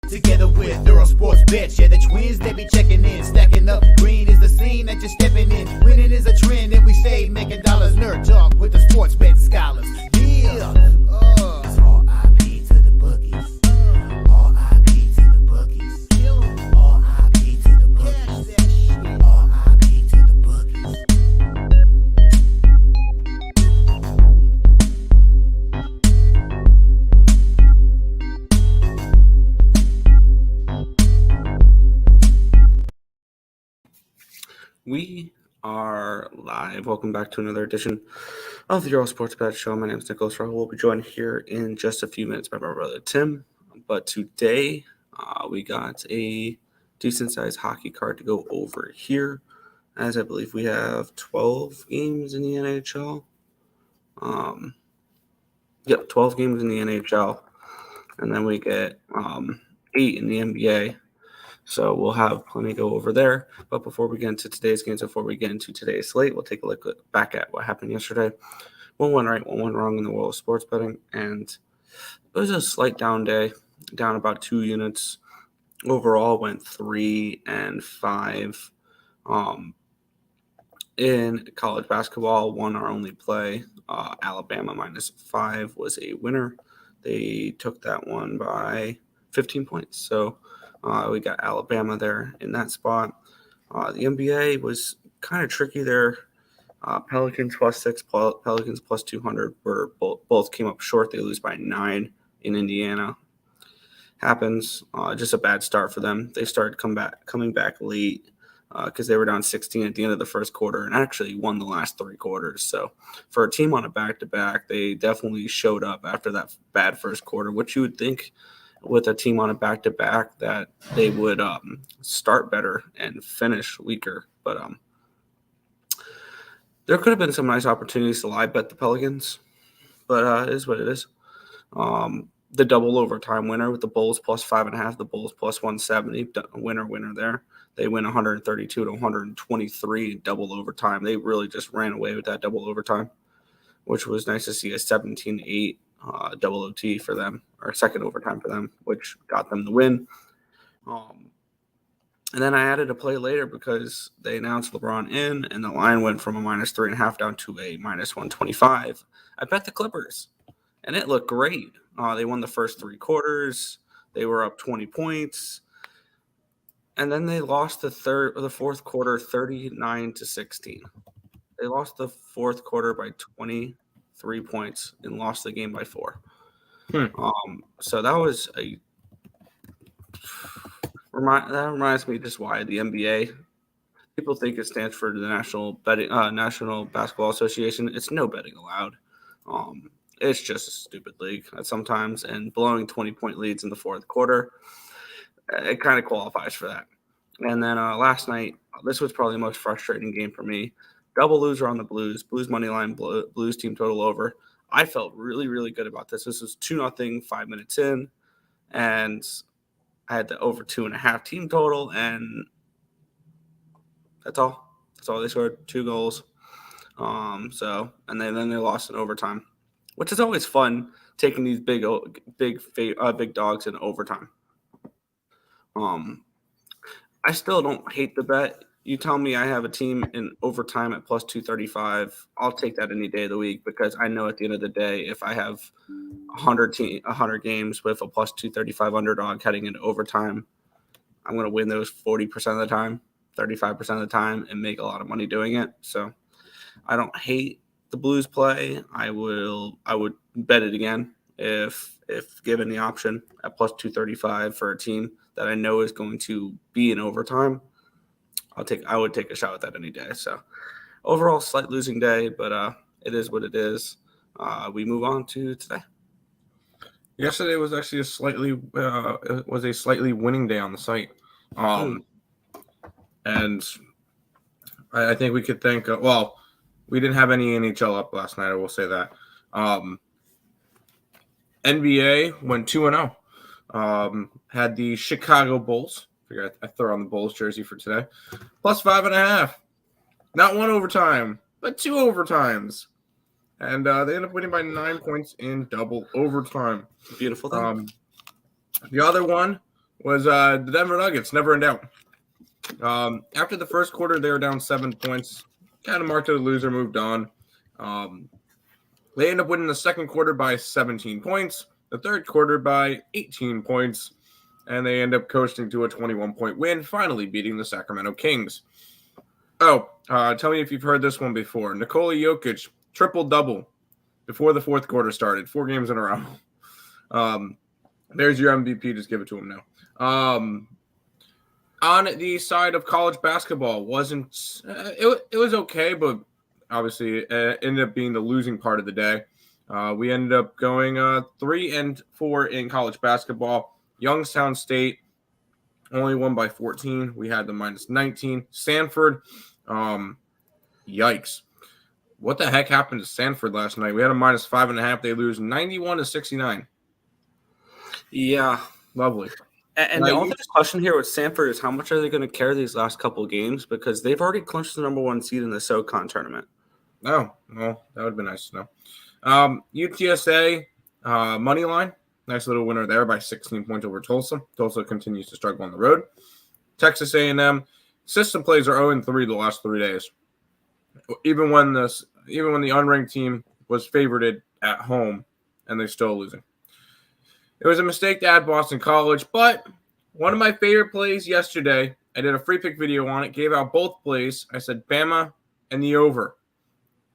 Together with Earle Sports Bets, yeah, the twins, they be checking in. Stacking up, green is the scene that you're stepping in. Winning is a trend, and we stay making dollars. Nerd talk with the sports bet scholars. Yeah, it's R.I.P. to the bookies. R.I.P. to the bookies. R.I.P. to the bookies. R.I.P. to the bookies. We are live. Welcome back to another edition of the Earle Sports Bet Show. My name is Nicholas Rowe. We'll be joined here in just a few minutes by my brother Tim. But today we got a decent-sized hockey card to go over here, as I believe we have 12 games in the NHL. 12 games in the NHL, and then we get 8 in the NBA. So we'll have plenty to go over there. But before we get into today's games, before we get into today's slate, we'll take a look back at what happened yesterday. 1 right, 1 wrong in the world of sports betting. And it was a slight down day, down about 2 units. Overall, went 3 and 5. In college basketball, won our only play. Alabama -5 was a winner. They took that one by 15 points. So we got Alabama there in that spot. The NBA was kind of tricky there. Pelicans +6, Pelicans +200 were both came up short. They lose by 9 in Indiana. Happens. Just a bad start for them. They started coming back late because they were down 16 at the end of the first quarter and actually won the last 3 quarters. So for a team on a back-to-back, they definitely showed up after that bad first quarter, which you would think with a team on a back-to-back that they would start better and finish weaker. But there could have been some nice opportunities to live bet the Pelicans, but it is what it is. The double overtime winner with the Bulls +5.5, the Bulls +170, winner there. They win 132 to 123 in double overtime. They really just ran away with that double overtime, which was nice to see. A 17-8 double OT for them, or second overtime for them, which got them the win. And then I added a play later because they announced LeBron in, and the line went from a -3.5 down to a -125. I bet the Clippers, and it looked great. They won the first 3 quarters. They were up 20 points. And then they lost the fourth quarter 39-16. They lost the fourth quarter by 23 points and lost the game by 4. So that was that reminds me just why the NBA, people think it stands for the National Basketball Association. It's no betting allowed. It's just a stupid league sometimes, and blowing 20-point leads in the fourth quarter, it kind of qualifies for that. And then last night, this was probably the most frustrating game for me. Double loser on the Blues. Blues money line, Blues team total over. I felt really, really good about this. This was 2-0, 5 minutes in, and I had the over 2.5 team total, and that's all. That's all. They scored 2 goals. And then they lost in overtime, which is always fun, taking these big dogs in overtime. I still don't hate the bet. You tell me I have a team in overtime at +235. I'll take that any day of the week because I know at the end of the day, if I have 100 games with a +235 underdog heading into overtime, I'm going to win those 40% of the time, 35% of the time, and make a lot of money doing it. So I don't hate the Blues play. I would bet it again if given the option at +235 for a team that I know is going to be in overtime. I would take a shot at that any day. So overall, slight losing day, but it is what it is. We move on to today. Yesterday was actually a slightly winning day on the site, and I think we could thank. We didn't have any NHL up last night. I will say that. NBA went 2-0. Had the Chicago Bulls. Figure I throw on the Bulls jersey for today. +5.5. Not 1 overtime, but 2 overtimes. And they ended up winning by 9 points in double overtime. Beautiful thing. The other one was the Denver Nuggets, never in doubt. After the first quarter, they were down 7 points. Kind of marked it a loser, moved on. They ended up winning the second quarter by 17 points, the third quarter by 18 points, and they end up coasting to a 21-point win, finally beating the Sacramento Kings. Oh, tell me if you've heard this one before. Nikola Jokic, triple-double before the fourth quarter started, 4 games in a row. There's your MVP. Just give it to him now. On the side of college basketball, it was okay, but obviously it ended up being the losing part of the day. We ended up going 3-4 in college basketball. Youngstown State only won by 14. We had the -19. Sanford, yikes. What the heck happened to Sanford last night? We had a -5.5. They lose 91-69. Yeah. Lovely. And the only question here with Sanford is how much are they going to carry these last couple of games, because they've already clinched the number 1 seed in the SoCon tournament. Oh, well, that would be nice to know. UTSA money line, nice little winner there by 16 points over Tulsa. Tulsa continues to struggle on the road. Texas A&M system plays are 0-3 the last 3 days. Even when the unranked team was favorited at home, and they're still losing. It was a mistake to add Boston College, but one of my favorite plays yesterday, I did a free pick video on it, gave out both plays. I said Bama and the over.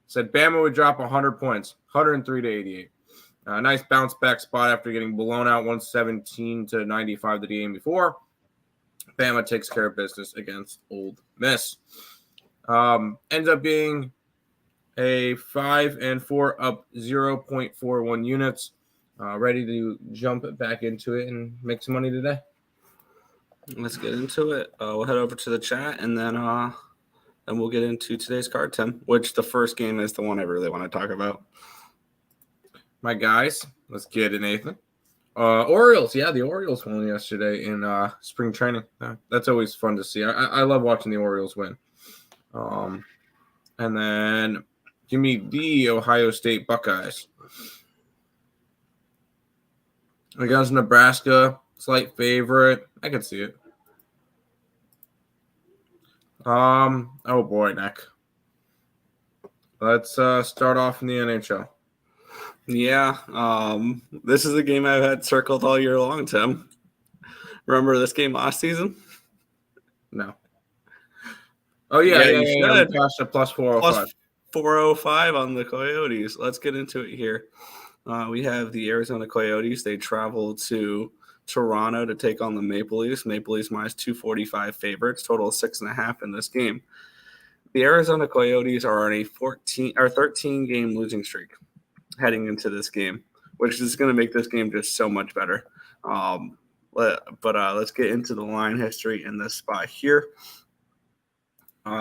Said Bama would drop 100 points, 103-88. Nice bounce back spot after getting blown out 117-95 the game before. Bama takes care of business against Ole Miss. Ends up being a 5-4 up 0.41 units. Ready to jump back into it and make some money today. Let's get into it. We'll head over to the chat, and then we'll get into today's card, Tim, which the first game is the one I really want to talk about. My guys, let's get it, Nathan. Orioles, yeah, the Orioles won yesterday in spring training. That's always fun to see. I love watching the Orioles win. And then give me the Ohio State Buckeyes. Against Nebraska, slight favorite. I can see it. Oh boy, Nick. Let's start off in the NHL. Yeah, this is a game I've had circled all year long, Tim. Remember this game last season? No. Oh, yeah. You We passed a plus 405. Plus 405 on the Coyotes. Let's get into it here. We have the Arizona Coyotes. They travel to Toronto to take on the Maple Leafs. Maple Leafs -245 favorites. Total of 6.5 in this game. The Arizona Coyotes are on a 13-game losing streak heading into this game, which is going to make this game just so much better. But let's get into the line history in this spot here.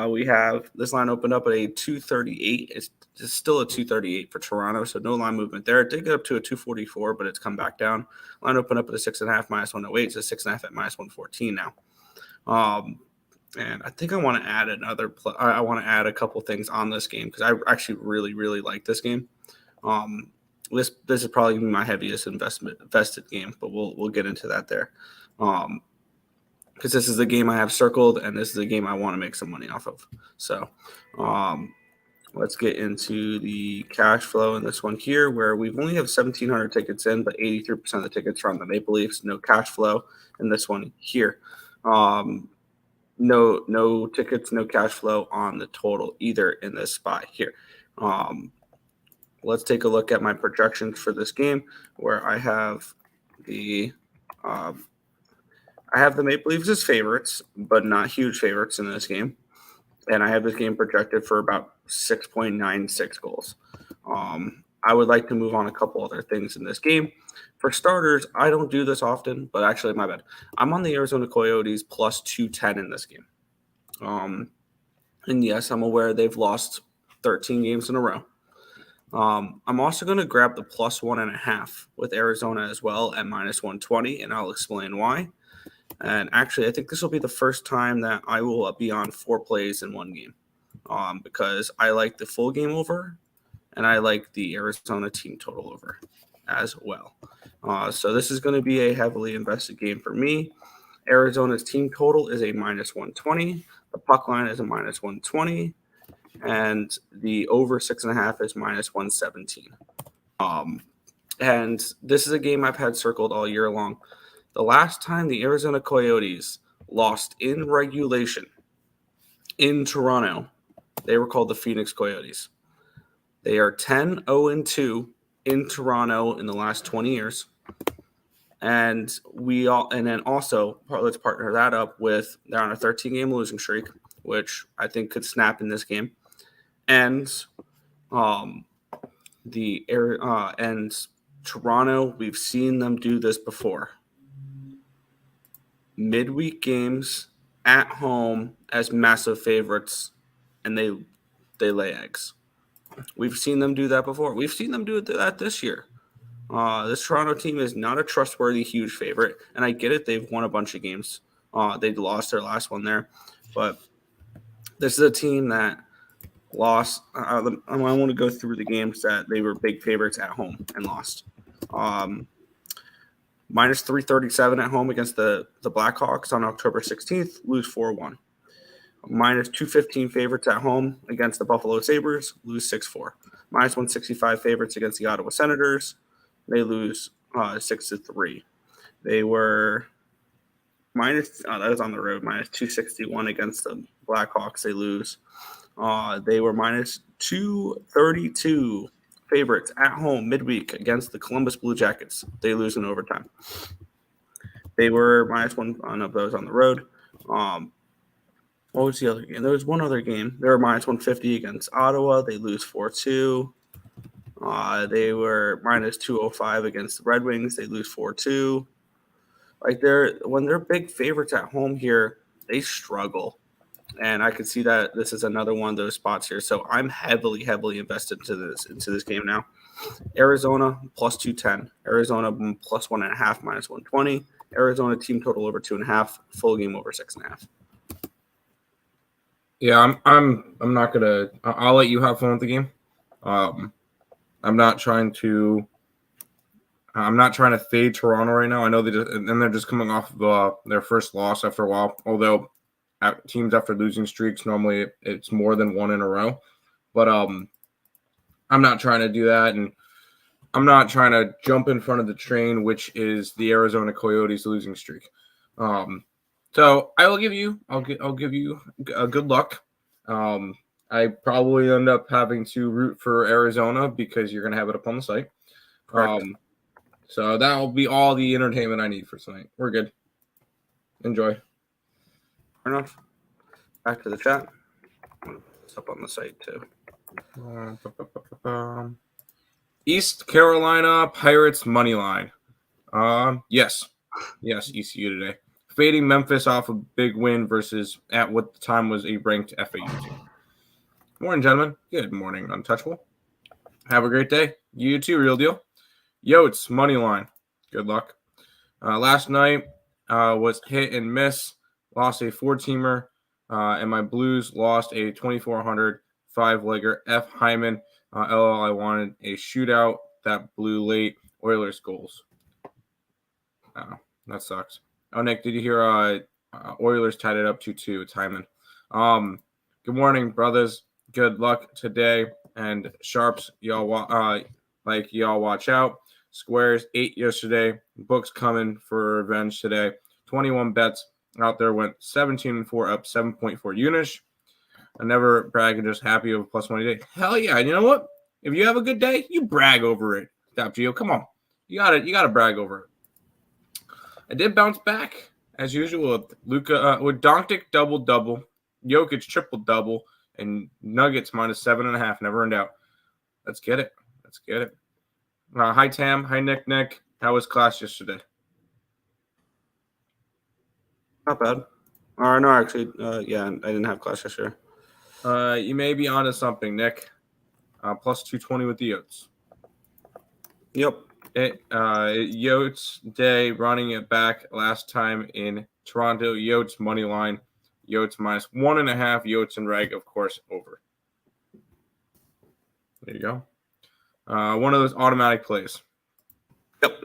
We have this line opened up at a 238. It's still a 238 for Toronto, so no line movement there. It did get up to a 244, but it's come back down. Line opened up at a 6.5 -108, so 6.5 at -114 now. And I think I want to add I want to add a couple things on this game because I actually really, really like this game. This is probably going to be my heaviest invested game, but we'll get into that there. Because this is the game I have circled, and this is the game I want to make some money off of. So let's get into the cash flow in this one here, where we only have 1,700 tickets in, but 83% of the tickets are on the Maple Leafs. No cash flow in this one here. No tickets, no cash flow on the total either in this spot here. Let's take a look at my projections for this game, where I have the Maple Leafs as favorites, but not huge favorites in this game. And I have this game projected for about 6.96 goals. I would like to move on a couple other things in this game. For starters, I don't do this often, but actually, my bad. I'm on the Arizona Coyotes plus 210 in this game. And yes, I'm aware they've lost 13 games in a row. I'm also going to grab the plus 1.5 with Arizona as well at -120, and I'll explain why. And actually, I think this will be the first time that I will be on 4 plays in one game because I like the full game over and I like the Arizona team total over as well. So this is going to be a heavily invested game for me. Arizona's team total is a minus 120. The puck line is a minus 120. And the over 6.5 is minus 117. And this is a game I've had circled all year long. The last time the Arizona Coyotes lost in regulation in Toronto, they were called the Phoenix Coyotes. They are 10-0-2 in Toronto in the last 20 years. And then also let's partner that up with they're on a 13-game losing streak, which I think could snap in this game. And and Toronto, we've seen them do this before. Midweek games at home as massive favorites, and they lay eggs. We've seen them do that before. We've seen them do that this year. This Toronto team is not a trustworthy, huge favorite, and I get it. They've won a bunch of games. They lost their last one there, but this is a team that lost. I want to go through the games that they were big favorites at home and lost. Minus 337 at home against the Blackhawks on October 16th, lose 4-1. Minus 215 favorites at home against the Buffalo Sabres, lose 6-4. Minus 165 favorites against the Ottawa Senators, they lose 6-3. They were that was on the road, minus 261 against the Blackhawks, they lose. They were minus 232 favorites at home midweek against the Columbus Blue Jackets. They lose in overtime. They were minus one of those on the road. What was the other game? There was one other game. They were minus 150 against Ottawa. They lose 4-2. They were minus 205 against the Red Wings. They lose 4-2. When they're big favorites at home here, they struggle. And I can see that this is another one of those spots here. So I'm heavily invested into this game now. Arizona plus 210. Arizona plus 1.5 minus 120. Arizona team total over 2.5. Full game over 6.5. Yeah, I'm not gonna. I'll let you have fun with the game. I'm not trying to fade Toronto right now. I know they're just coming off of their first loss after a while. Although teams after losing streaks, normally it's more than one in a row. But I'm not trying to do that, and I'm not trying to jump in front of the train, which is the Arizona Coyotes losing streak. So I'll give you a good luck. I probably end up having to root for Arizona because you're going to have it up on the site. So that will be all the entertainment I need for tonight. We're good. Enjoy. Fair enough. Back to the chat. It's up on the site too. East Carolina Pirates money line. Yes, ECU today. Fading Memphis off a big win versus at what the time was a ranked FAU team. Morning, gentlemen. Good morning, Untouchable. Have a great day. You too, real deal. Yotes, money line. Good luck. Last night was hit and miss. Lost a 4-teamer. And my Blues lost a 2,400 5-legger. F. Hyman. LL, I wanted a shootout that blew late. Oilers goals. Oh, that sucks. Oh, Nick, did you hear Oilers tied it up 2-2? It's Hyman. Good morning, brothers. Good luck today. And Sharps, y'all watch out. Squares 8 yesterday. Books coming for revenge today. 21 bets out there went 17-4 up 7.4 units. I never brag and just happy of a plus money day. Hell yeah. And you know what? If you have a good day, you brag over it. Stop, Gio. Come on. You gotta brag over it. I did bounce back as usual with Luka with Doncic double, Jokic triple-double, and Nuggets minus 7.5. Never in doubt. Let's get it. Hi, Tam. Hi, Nick. How was class yesterday? Not bad. No, actually, yeah, I didn't have class yesterday. You may be onto something, Nick. Plus 220 with the Yotes. Yep. Yotes day running it back last time in Toronto. Yotes money line. Yotes minus 1.5. Yotes and reg, of course, over. There you go. One of those automatic plays. Yep.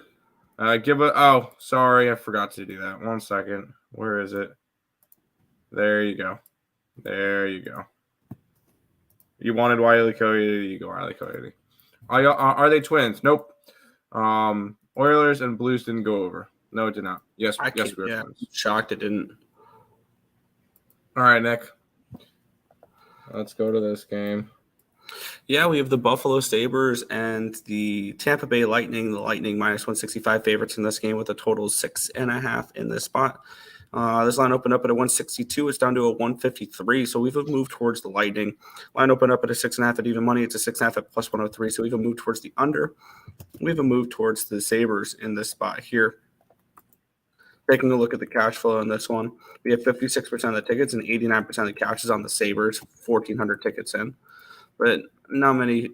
Sorry, I forgot to do that. 1 second. Where is it? There you go. You wanted Wiley Coyote, you go Wiley Coyote. Are they twins? Nope. Oilers and Blues didn't go over. No, it did not. Yes, we're twins. Shocked it didn't. All right, Nick. Let's go to this game. Yeah, we have the Buffalo Sabres and the Tampa Bay Lightning. The Lightning minus 165 favorites in this game with a total of 6.5 in this spot. This line opened up at a 162. It's down to a 153. So we've moved towards the Lightning. Line opened up at a 6.5 at even money. It's a 6.5 at plus 103. So we've moved towards the under. We've moved towards the Sabres in this spot here. Taking a look at the cash flow on this one, we have 56% of the tickets and 89% of the cash is on the Sabres. 1,400 tickets in. But not many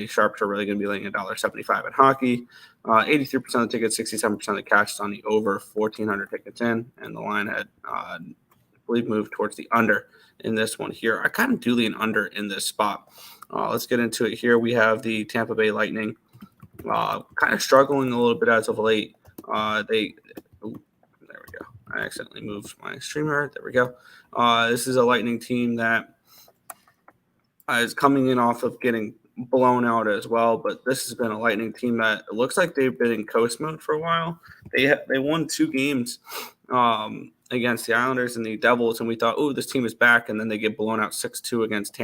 sharps are really going to be laying $1.75 at hockey. 83% of the tickets, 67% of the cash is on the over, 1,400 tickets in, and the line had, I believe, moved towards the under in this one here. I kind of do lean under in this spot. Let's get into it here. We have the Tampa Bay Lightning kind of struggling a little bit as of late. There we go. I accidentally moved my streamer. There we go. This is a Lightning team that is coming in off of getting blown out as well, but this has been a Lightning team that it looks like they've been in coast mode for a while. They won 2 games against the Islanders and the Devils, and we thought, oh, this team is back, and then they get blown out 6-2 against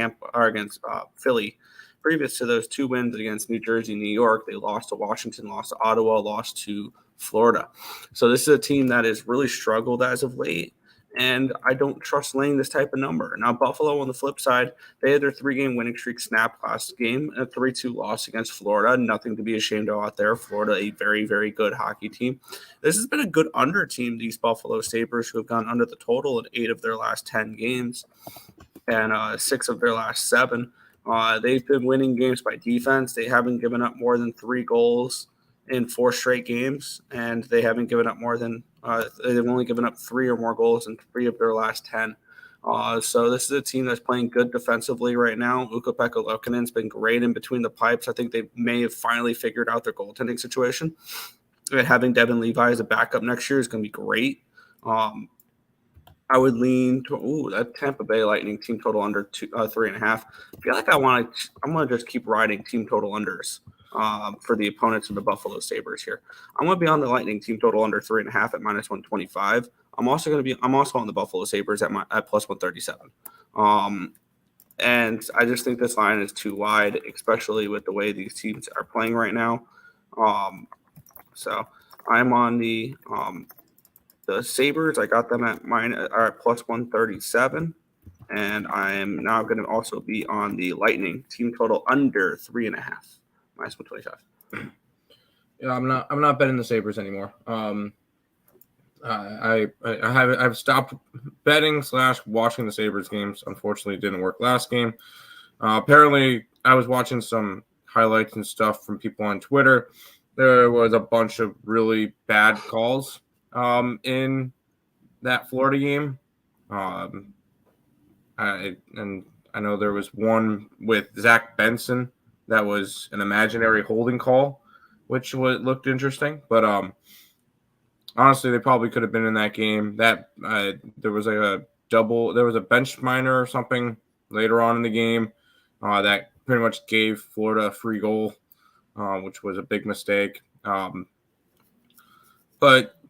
Philly. Previous to those 2 wins against New Jersey, New York, they lost to Washington, lost to Ottawa, lost to Florida. So this is a team that has really struggled as of late. And I don't trust laying this type of number. Now, Buffalo, on the flip side, they had their 3-game winning streak snapped last game, a 3-2 loss against Florida. Nothing to be ashamed of out there. Florida, a very, very good hockey team. This has been a good under team, these Buffalo Sabres, who have gone under the total in 8 of their last 10 games and 6 of their last 7. They've been winning games by defense. They haven't given up more than 3 goals in 4 straight games, and they haven't given up more than they've only given up 3 or more goals in 3 of their last 10. So this is a team that's playing good defensively right now. Ukko-Pekka Luukkonen's been great in between the pipes. I think they may have finally figured out their goaltending situation. And having Devin Levi as a backup next year is going to be great. I would lean to that Tampa Bay Lightning team total under 3.5. I feel like I'm going to just keep riding team total unders for the opponents of the Buffalo Sabres here. I'm going to be on the Lightning team total under 3.5 at minus 125. I'm also on the Buffalo Sabres at plus 137. And I just think this line is too wide, especially with the way these teams are playing right now. So I'm on the Sabres. I got them at plus 137. And I am now going to also be on the Lightning team total under 3.5. Minus 125. Yeah, I'm not betting the Sabres anymore. I've stopped betting / watching the Sabres games. Unfortunately, it didn't work last game. Apparently, I was watching some highlights and stuff from people on Twitter. There was a bunch of really bad calls in that Florida game. I know there was one with Zach Benson that was an imaginary holding call, which looked interesting. But honestly, they probably could have been in that game. That there was a bench minor or something later on in the game that pretty much gave Florida a free goal, which was a big mistake. But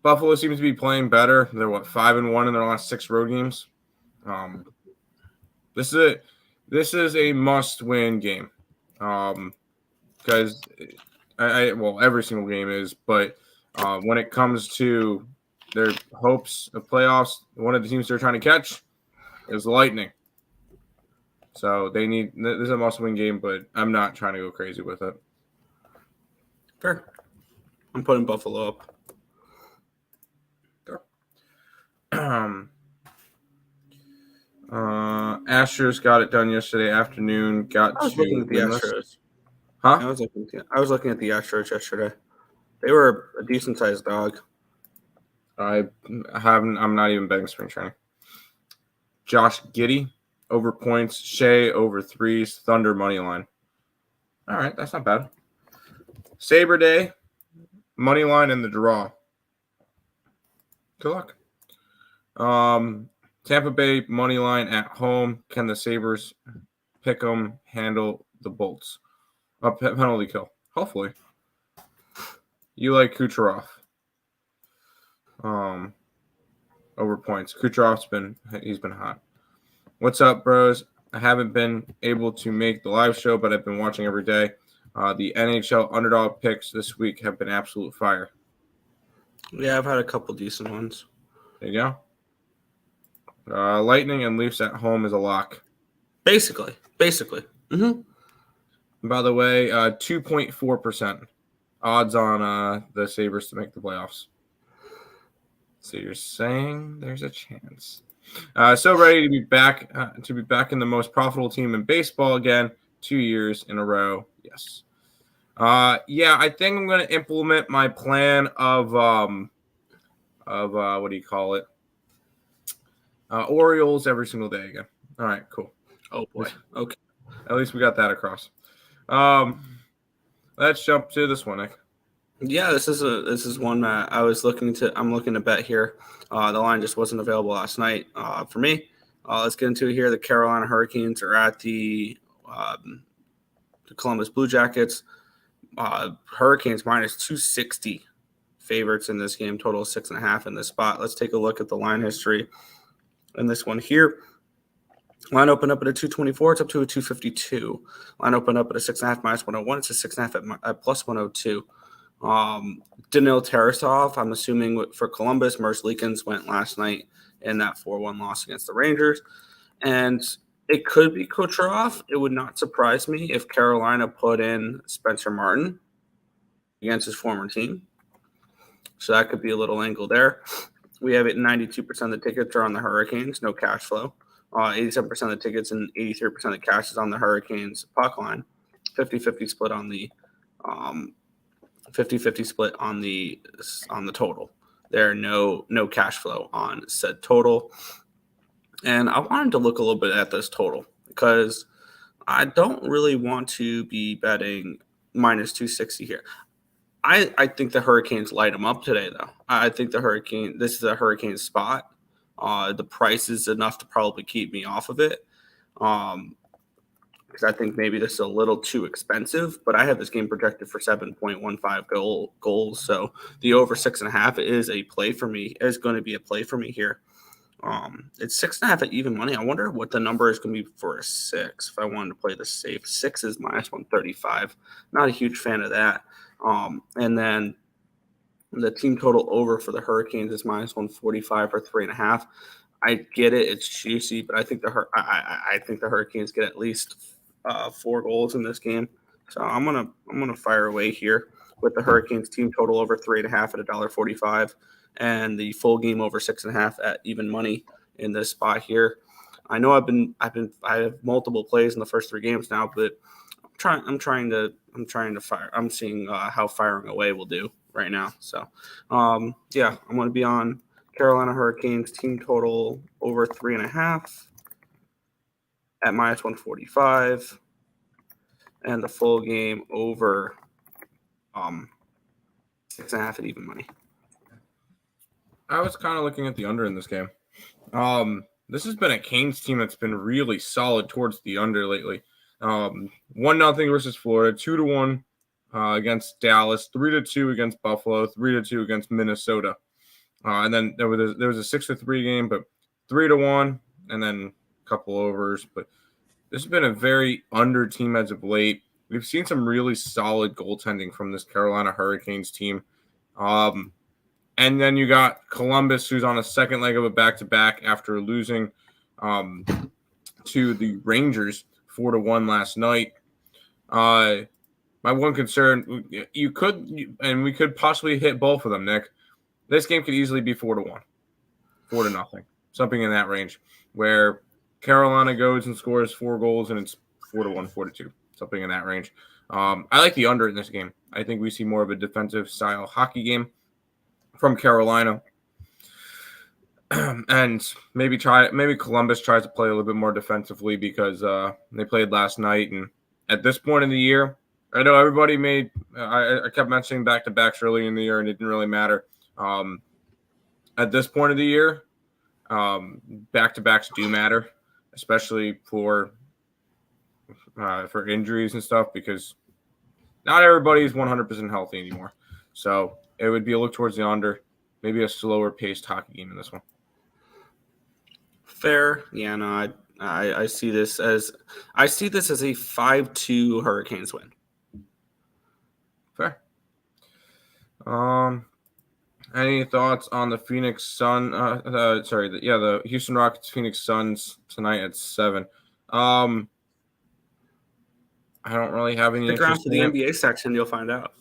Buffalo seems to be playing better. They're 5-1 in their last 6 road games. This is a must-win game. Because every single game is, but when it comes to their hopes of playoffs, one of the teams they're trying to catch is the Lightning. So this is a must-win game, but I'm not trying to go crazy with it. Fair. I'm putting Buffalo up. Sure. Astros got it done yesterday afternoon. I was looking at the Astros. Huh? I was looking at the Astros yesterday. They were a decent sized dog. I'm not even betting spring training. Josh Giddey over points. Shea over 3s. Thunder money line. All right, that's not bad. Sabre Day money line and the draw. Good luck. Tampa Bay money line at home. Can the Sabres pick them, handle the Bolts? A penalty kill. Hopefully. You like Kucherov. Over points. Kucherov's been hot. What's up, bros? I haven't been able to make the live show, but I've been watching every day. The NHL underdog picks this week have been absolute fire. Yeah, I've had a couple decent ones. There you go. Lightning and Leafs at home is a lock. Basically. Mm-hmm. By the way, 2.4% odds on the Sabres to make the playoffs. So you're saying there's a chance. So ready to be back in the most profitable team in baseball again, 2 years in a row. Yes. Yeah, I think I'm going to implement my plan of what do you call it? Orioles every single day again. All right, cool. Oh boy. Okay. At least we got that across. Let's jump to this one, Nick. Yeah, this is one that I'm looking to bet here. The line just wasn't available last night for me. Let's get into it here. The Carolina Hurricanes are at the Columbus Blue Jackets. Hurricanes minus 260 favorites in this game. Total 6.5 in this spot. Let's take a look at the line history in this one here. Line opened up at a 224. It's up to a 252. Line opened up at a 6.5 minus 101. It's a 6.5 at plus 102. Danil Tarasov, I'm assuming for Columbus. Merce Leakins went last night in that 4-1 loss against the Rangers. And it could be Kucherov. It would not surprise me if Carolina put in Spencer Martin against his former team. So that could be a little angle there. We have it 92% of the tickets are on the Hurricanes, no cash flow. 87% of the tickets and 83% of the cash is on the Hurricanes puck line. 50-50 split on the 50-50 split on the total. There are no cash flow on said total. And I wanted to look a little bit at this total because I don't really want to be betting minus 260 here. I think the Hurricanes light them up today, though. I think this is a Hurricane spot. The price is enough to probably keep me off of it. Because I think maybe this is a little too expensive, but I have this game projected for 7.15 goals. So the over 6.5 is a play for me. Is going to be a play for me here. It's 6.5 at even money. I wonder what the number is going to be for a 6. If I wanted to play the safe, 6 is minus 135. Not a huge fan of that. And then the team total over for the Hurricanes is minus 145 or 3.5. I get it; it's juicy, but I think I think the Hurricanes get at least 4 goals in this game. So I'm gonna fire away here with the Hurricanes team total over 3.5 at $1.45, and the full game over 6.5 at even money in this spot here. I know I have multiple plays in the first 3 games now, but I'm trying to fire. I'm seeing how firing away will do right now. So yeah, I'm going to be on Carolina Hurricanes team total over 3.5 at minus 145, and the full game over 6.5 at even money. I was kind of looking at the under in this game. This has been a Canes team that's been really solid towards the under lately. 1-0 versus Florida, 2-1 against Dallas, 3-2 against Buffalo, 3-2 against Minnesota, and then there was a 6-3 game, but 3-1, and then a couple overs. But this has been a very under team as of late. We've seen some really solid goaltending from this Carolina Hurricanes team. And then you got Columbus, who's on a second leg of a back-to-back after losing to the Rangers 4-1 last night. My one concern, we could possibly hit both of them, Nick. This game could easily be 4-1, 4-0, something in that range, where Carolina goes and scores 4 goals and it's 4-1, 4-2, something in that range. I like the under in this game. I think we see more of a defensive style hockey game from Carolina. And maybe Columbus tries to play a little bit more defensively because they played last night. And at this point in the year, I know everybody made. I kept mentioning back-to-backs early in the year, and it didn't really matter. At this point of the year, back-to-backs do matter, especially for injuries and stuff, because not everybody is 100% healthy anymore. So it would be a look towards the under, maybe a slower-paced hockey game in this one. Fair. Yeah, no, I see this as a 5-2 Hurricanes win. Fair. Any thoughts on the Phoenix Sun? The Houston Rockets Phoenix Suns tonight at 7. I don't really have any Stick around interest to the in it. NBA section, you'll find out.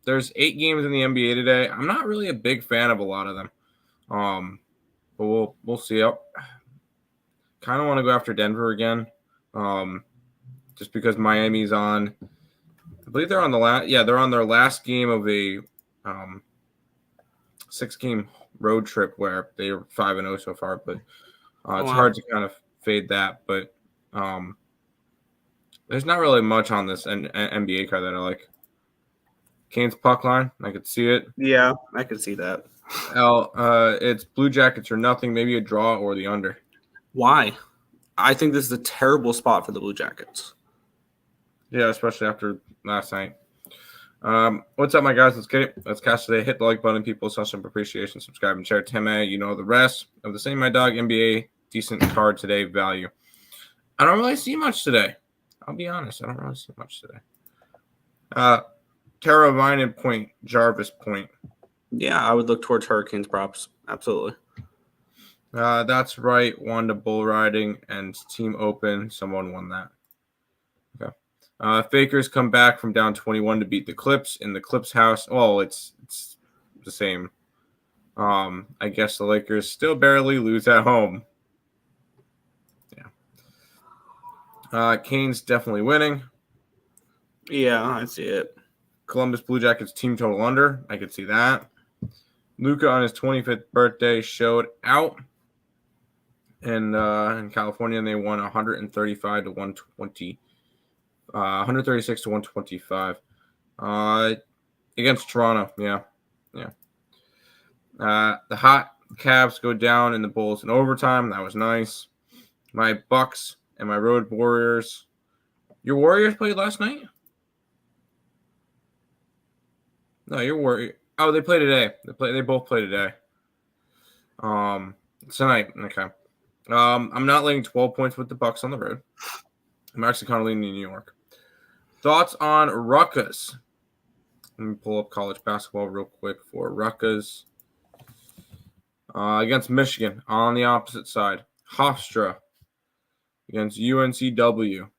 There's 8 games in the NBA today. I'm not really a big fan of a lot of them. But we'll see. I kind of want to go after Denver again. Just because Miami's on. I believe they're on they're on their last game of a 6-game road trip where they are 5-0 so far, but it's hard to kind of fade that. But there's not really much on this NBA card that I like. Canes puck line, I could see it. Yeah, I could see that. It's Blue Jackets or nothing, maybe a draw or the under. Why? I think this is a terrible spot for the Blue Jackets. Yeah, especially after last night. What's up, my guys? Let's get it. Let's cast today. Hit the like button, people. Show some appreciation. Subscribe and share. Tim A, you know the rest of the same. My dog NBA decent card today. Value. I don't really see much today. I'll be honest. I don't really see much today. Tara Vinen point. Jarvis point. Yeah, I would look towards Hurricanes props. Absolutely. That's right. Wanda bull riding and team open. Someone won that. Okay. Fakers come back from down 21 to beat the Clips in the Clips house. Oh, it's the same. I guess the Lakers still barely lose at home. Yeah. Canes definitely winning. Yeah, I see it. Columbus Blue Jackets team total under. I could see that. Luka on his 25th birthday showed out in California, and they won 135 to 120. 136 to 125 against Toronto. Yeah. The hot Cavs go down in the Bulls in overtime. That was nice. My Bucks and my Road Warriors. Your Warriors played last night? No, your Warriors. Oh, they play today. They both play today. Tonight. Okay. I'm not laying 12 points with the Bucks on the road. I'm actually kind of leaning in New York. Thoughts on Ruckus? Let me pull up college basketball real quick for Ruckus. Against Michigan on the opposite side. Hofstra against UNCW.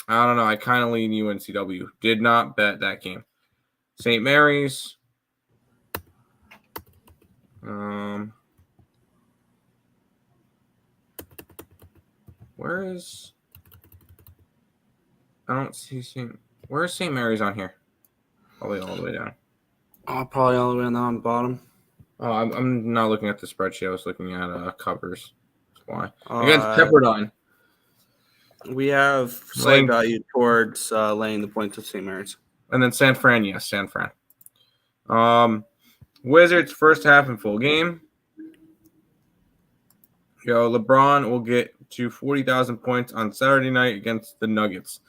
I don't know. I kind of lean UNCW. Did not bet that game. St. Mary's. Where is... I don't see where's St. Mary's on here? Probably all the way down. Oh, probably all the way on the bottom. Oh, I'm not looking at the spreadsheet. I was looking at covers. That's why. Against Pepperdine. We have slight value towards laying the points with St. Mary's. And then San Fran, yes, San Fran. Wizards first half and full game. LeBron will get to 40,000 points on Saturday night against the Nuggets.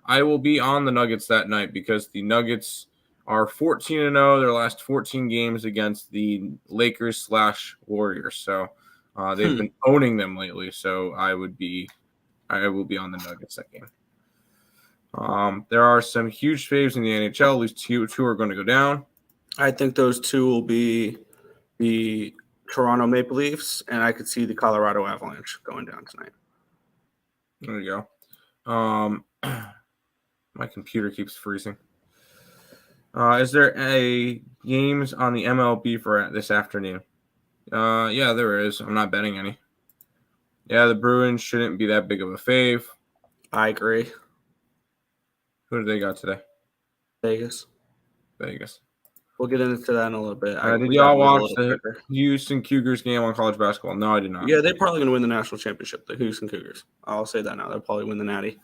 I will be on the Nuggets that night because the Nuggets are 14-0 their last 14 games against the Lakers/Warriors. So they've been owning them lately. So I will be on the Nuggets that game. There are some huge faves in the NHL. At least two are going to go down. I think those two will be the Toronto Maple Leafs, and I could see the Colorado Avalanche going down tonight. There you go. My computer keeps freezing. Is there a games on the MLB for this afternoon? Yeah, there is. I'm not betting any. Yeah, the Bruins shouldn't be that big of a fave. I agree. Who do they got today? Vegas. We'll get into that in a little bit. Did y'all watch the Houston Cougars game on college basketball? No, I did not. Yeah, they're probably going to win the national championship, the Houston Cougars. I'll say that now. They'll probably win the Natty.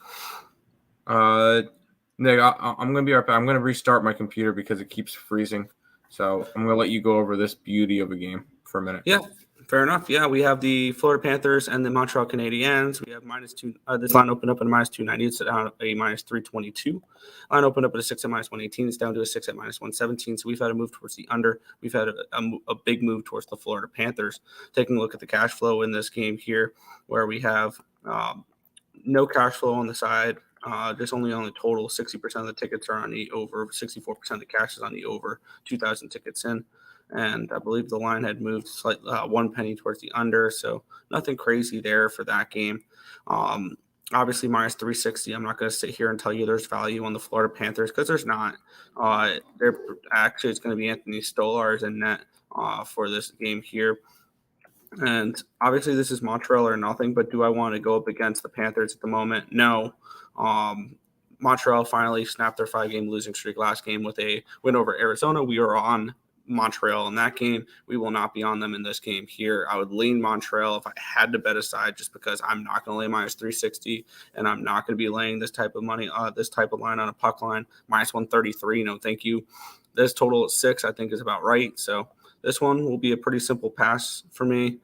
Nick, I'm going to be right back. I'm going to restart my computer because it keeps freezing. So I'm going to let you go over this beauty of a game for a minute. Yeah, fair enough. Yeah, we have the Florida Panthers and the Montreal Canadiens. We have -2. This line opened up at a -290. It's down at a -322. Line opened up at a 6 at -118. It's down to a 6 at -117. So we've had a move towards the under. We've had a big move towards the Florida Panthers. Taking a look at the cash flow in this game here, where we have no cash flow on the side. Just only on the total, 60% of the tickets are on the over, 64% of the cash is on the over, 2,000 tickets in. And I believe the line had moved slightly 1 penny towards the under, so nothing crazy there for that game. Obviously, -360. I'm not going to sit here and tell you there's value on the Florida Panthers because there's not. They're actually, it's going to be Anthony Stolarz in net for this game here. And obviously, this is Montreal or nothing, but do I want to go up against the Panthers at the moment? No. Montreal finally snapped their 5-game losing streak last game with a win over Arizona. We are on Montreal in that game. We will not be on them in this game here. I would lean Montreal if I had to bet aside, just because I'm not going to lay -360, and I'm not going to be laying this type of money, this type of line on a puck line. -133, no thank you. This total at 6, I think, is about right. So this one will be a pretty simple pass for me.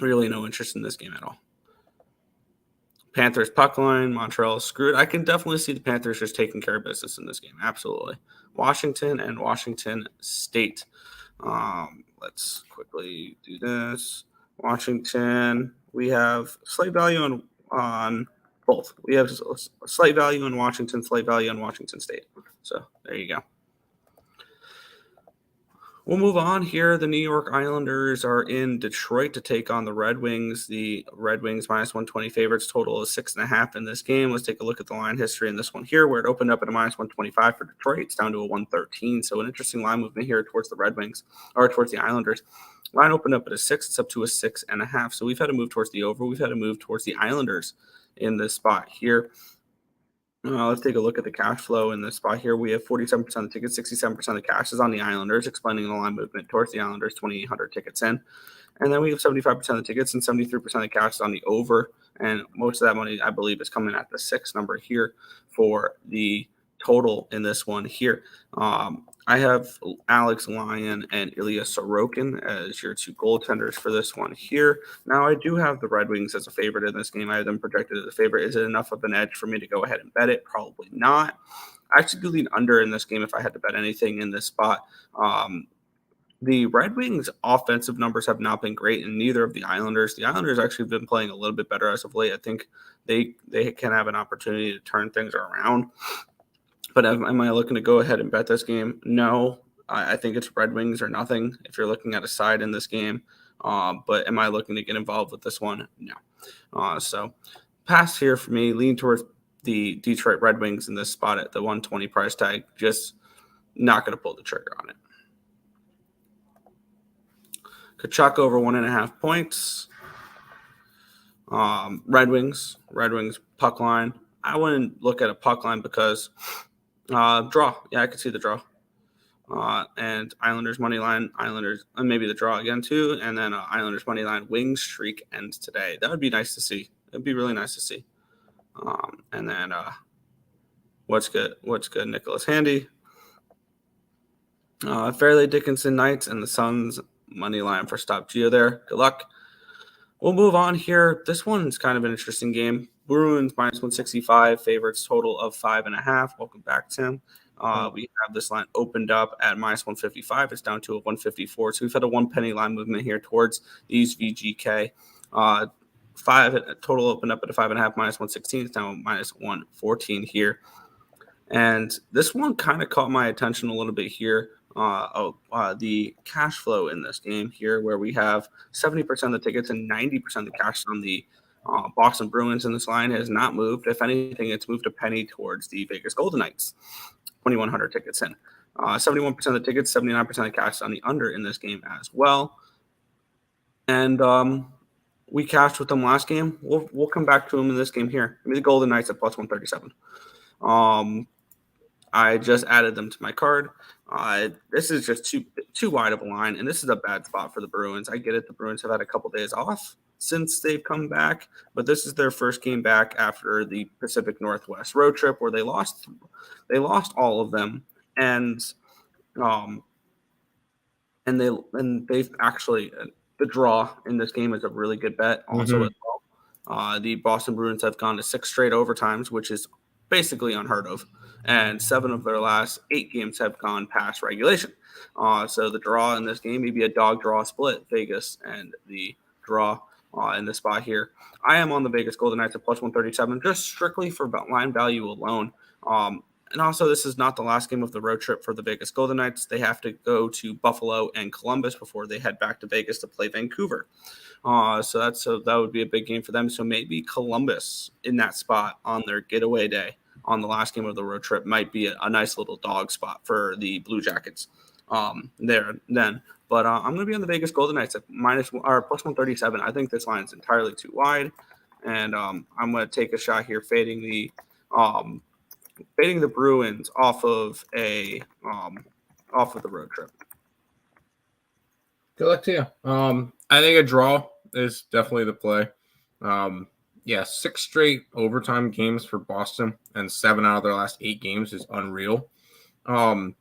Really no interest in this game at all. Panthers puck line, Montreal screwed. I can definitely see the Panthers just taking care of business in this game. Absolutely. Washington and Washington State. Let's quickly do this. Washington, we have slight value on both. We have a slight value in Washington, slight value on Washington State. So there you go. We'll move on here. The New York Islanders are in Detroit to take on the Red Wings. The Red Wings -120 favorites. Total is 6.5 in this game. Let's take a look at the line history in this one here, where it opened up at a -125 for Detroit. It's down to a 113. So an interesting line movement here towards the Red Wings, or towards the Islanders. Line opened up at a 6. It's up to a 6.5. So we've had a move towards the over. We've had a move towards the Islanders in this spot here. Let's take a look at the cash flow in this spot here. We have 47% of the tickets, 67% of the cash is on the Islanders, explaining the line movement towards the Islanders, 2,800 tickets in. And then we have 75% of the tickets and 73% of the cash is on the over. And most of that money, I believe, is coming at the 6 number here for the total in this one here. I have Alex Lyon and Ilya Sorokin as your 2 goaltenders for this one here. Now, I do have the Red Wings as a favorite in this game. I have them projected as a favorite. Is it enough of an edge for me to go ahead and bet it? Probably not. I actually do lean under in this game if I had to bet anything in this spot. The Red Wings' offensive numbers have not been great, and neither of the Islanders. The Islanders actually have been playing a little bit better as of late. I think they can have an opportunity to turn things around. But am I looking to go ahead and bet this game? No. I think it's Red Wings or nothing if you're looking at a side in this game. But am I looking to get involved with this one? No. So pass here for me. Lean towards the Detroit Red Wings in this spot at the 120 price tag. Just not going to pull the trigger on it. Kachuk over 1.5 points. Red Wings puck line. I wouldn't look at a puck line because draw. Yeah, I could see the draw. And Islanders money line, Islanders, and maybe the draw again too. And then Islanders money line wing streak ends today. That would be nice to see. It'd be really nice to see. And then what's good? Nicholas Handy. Fairleigh Dickinson Knights and the Suns money line for Stop Geo there. Good luck. We'll move on here. This one's kind of an interesting game. Bruins -165, favorites total of 5.5. Welcome back, Tim. We have this line opened up at -155. It's down to a 154. So we've had a 1 penny line movement here towards these VGK. 5 total opened up at a 5.5, -116. It's now -114 here. And this one kind of caught my attention a little bit here. The cash flow in this game here, where we have 70% of the tickets and 90% of the cash on the Boston Bruins, and this line has not moved. If anything, it's moved a penny towards the Vegas Golden Knights. 2,100 tickets in. 71% of the tickets, 79% of the cash on the under in this game as well. And we cashed with them last game. We'll come back to them in this game here. Give me the Golden Knights at +137. I just added them to my card. This is just too wide of a line, and this is a bad spot for the Bruins. I get it. The Bruins have had a couple days off since they've come back, but this is their first game back after the Pacific Northwest road trip where they lost all of them, and they've actually the draw in this game is a really good bet also as well. The Boston Bruins have gone to 6 straight overtimes, which is basically unheard of, and 7 of their last 8 games have gone past regulation. So the draw in this game may be a dog draw split, Vegas and the draw in this spot here. I am on the Vegas Golden Knights at plus 137, just strictly for line value alone. And also, this is not the last game of the road trip for the Vegas Golden Knights. They have to go to Buffalo and Columbus before they head back to Vegas to play Vancouver. So that would be a big game for them. So maybe Columbus in that spot on their getaway day on the last game of the road trip might be a nice little dog spot for the Blue Jackets there then. But I'm going to be on the Vegas Golden Knights at plus 137. I think this line is entirely too wide, and I'm going to take a shot here, fading the Bruins off of the road trip. Good luck to you. I think a draw is definitely the play. 6 straight overtime games for Boston, and 7 out of their last 8 games is unreal. I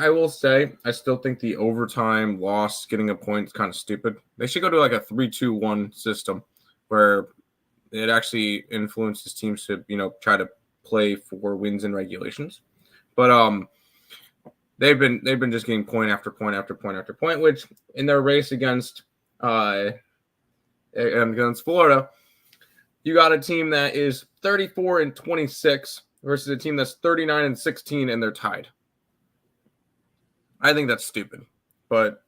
will say I still think the overtime loss, getting a point, is kind of stupid. They should go to like a 3-2-1 system where it actually influences teams to, try to play for wins and regulations. But they've been just getting point after point after point after point, which in their race against Florida, you got a team that is 34-26 versus a team that's 39-16, and they're tied. I think that's stupid. But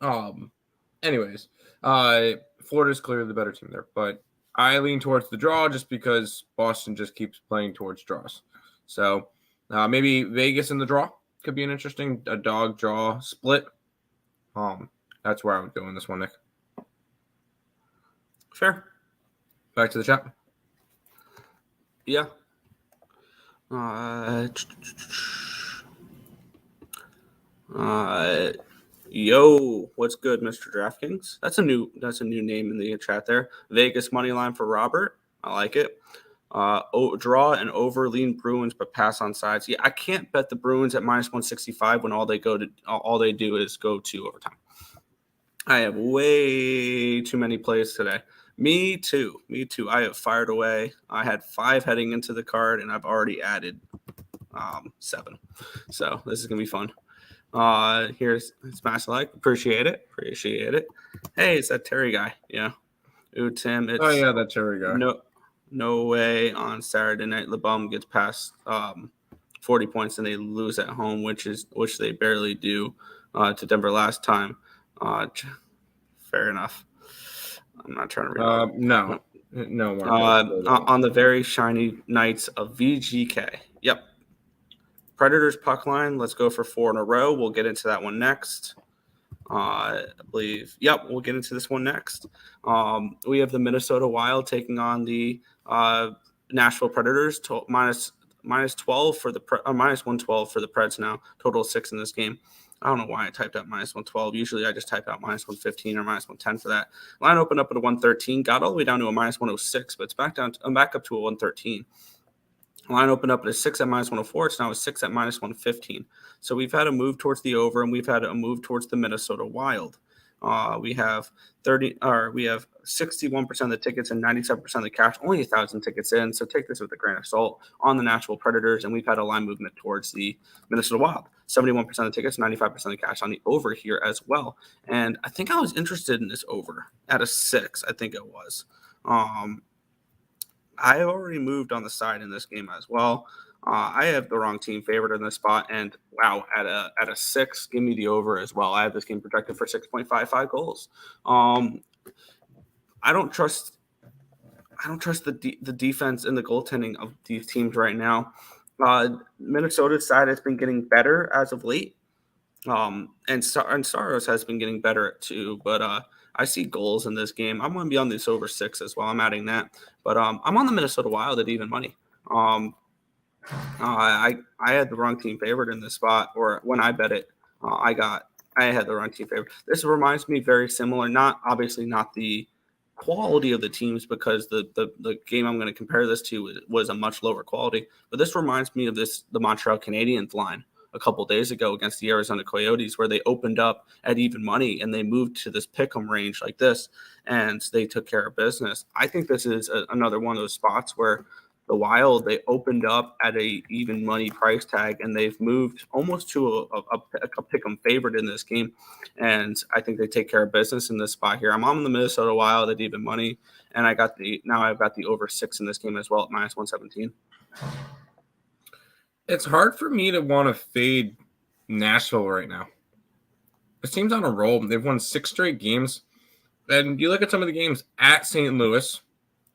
anyways, Florida's clearly the better team there, but I lean towards the draw just because Boston just keeps playing towards draws. So maybe Vegas in the draw could be an interesting dog draw split. That's where I would go in this one, Nick. Fair. Back to the chat. Yeah. Yo, what's good, Mr. DraftKings? That's a new name in the chat there. Vegas money line for Robert. I like it. Draw and over lean Bruins, but pass on sides. Yeah, I can't bet the Bruins at minus 165 when all they do is go to overtime. I have way too many plays today. Me too. I have fired away. I had 5 heading into the card, and I've already added 7. So this is gonna be fun. Here's Smash Like. Appreciate it. Hey, it's that Terry guy. Yeah. Ooh, Tim. That Terry guy. No way on Saturday night LeBum gets past 40 points and they lose at home, which they barely do to Denver last time. Fair enough. I'm not trying to read. No. On the very shiny nights of VGK. Yep. Predators puck line. Let's go for 4 in a row. We'll get into that one next. I believe. Yep, we'll get into this one next. We have the Minnesota Wild taking on the Nashville Predators. Minus 12 for the minus 112 for the Preds now. Total 6 in this game. I don't know why I typed out minus 112. Usually I just type out minus 115 or minus 110 for that. Line opened up at a 113. Got all the way down to a minus 106, but it's back up to a 113. Line opened up at a 6 at minus 104. It's now a 6 at minus 115. So we've had a move towards the over, and we've had a move towards the Minnesota Wild. We have 61% of the tickets and 97% of the cash. Only 1,000 tickets in, so take this with a grain of salt on the Nashville Predators. And we've had a line movement towards the Minnesota Wild. 71% of the tickets, 95% of the cash on the over here as well. And I think I was interested in this over at a 6. I think it was. I have already moved on the side in this game as well. I have the wrong team favored in this spot, and wow, at a 6, give me the over as well. I have this game projected for 6.55 goals. I don't trust the defense and the goaltending of these teams right now. Minnesota's side has been getting better as of late, and Saros has been getting better too. But I see goals in this game. I'm going to be on this over 6 as well. I'm adding that. But I'm on the Minnesota Wild at even money. I had the wrong team favored in this spot, or when I bet it, I got I had the wrong team favorite. This reminds me very similar, not obviously not the quality of the teams because the game I'm going to compare this to was a much lower quality, but this reminds me of the Montreal Canadiens line a couple days ago against the Arizona Coyotes, where they opened up at even money and they moved to this pick'em range like this, and they took care of business. I think this is another one of those spots where the Wild, they opened up at a even money price tag, and they've moved almost to a pick'em favorite in this game. And I think they take care of business in this spot here. I'm on the Minnesota Wild at even money, and I've got the over 6 in this game as well at -117. It's hard for me to want to fade Nashville right now. This team's on a roll. They've won 6 straight games. And you look at some of the games at St. Louis,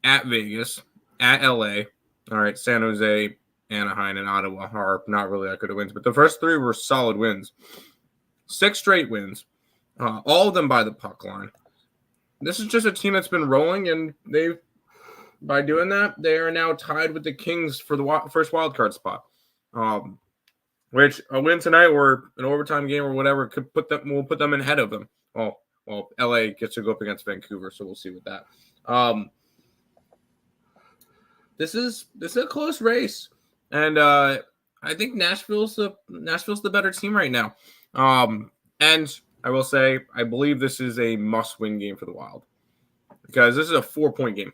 at Vegas, at LA. All right, San Jose, Anaheim, and Ottawa are not really that good of wins. But the first 3 were solid wins. 6 straight wins. All of them by the puck line. This is just a team that's been rolling, and by doing that, they are now tied with the Kings for the first wild card spot. Which a win tonight or an overtime game or whatever will put them ahead of them. Oh, well, LA gets to go up against Vancouver, so we'll see with that. This is a close race, and I think Nashville's the better team right now. And I will say I believe this is a must-win game for the Wild because this is a 4-point game,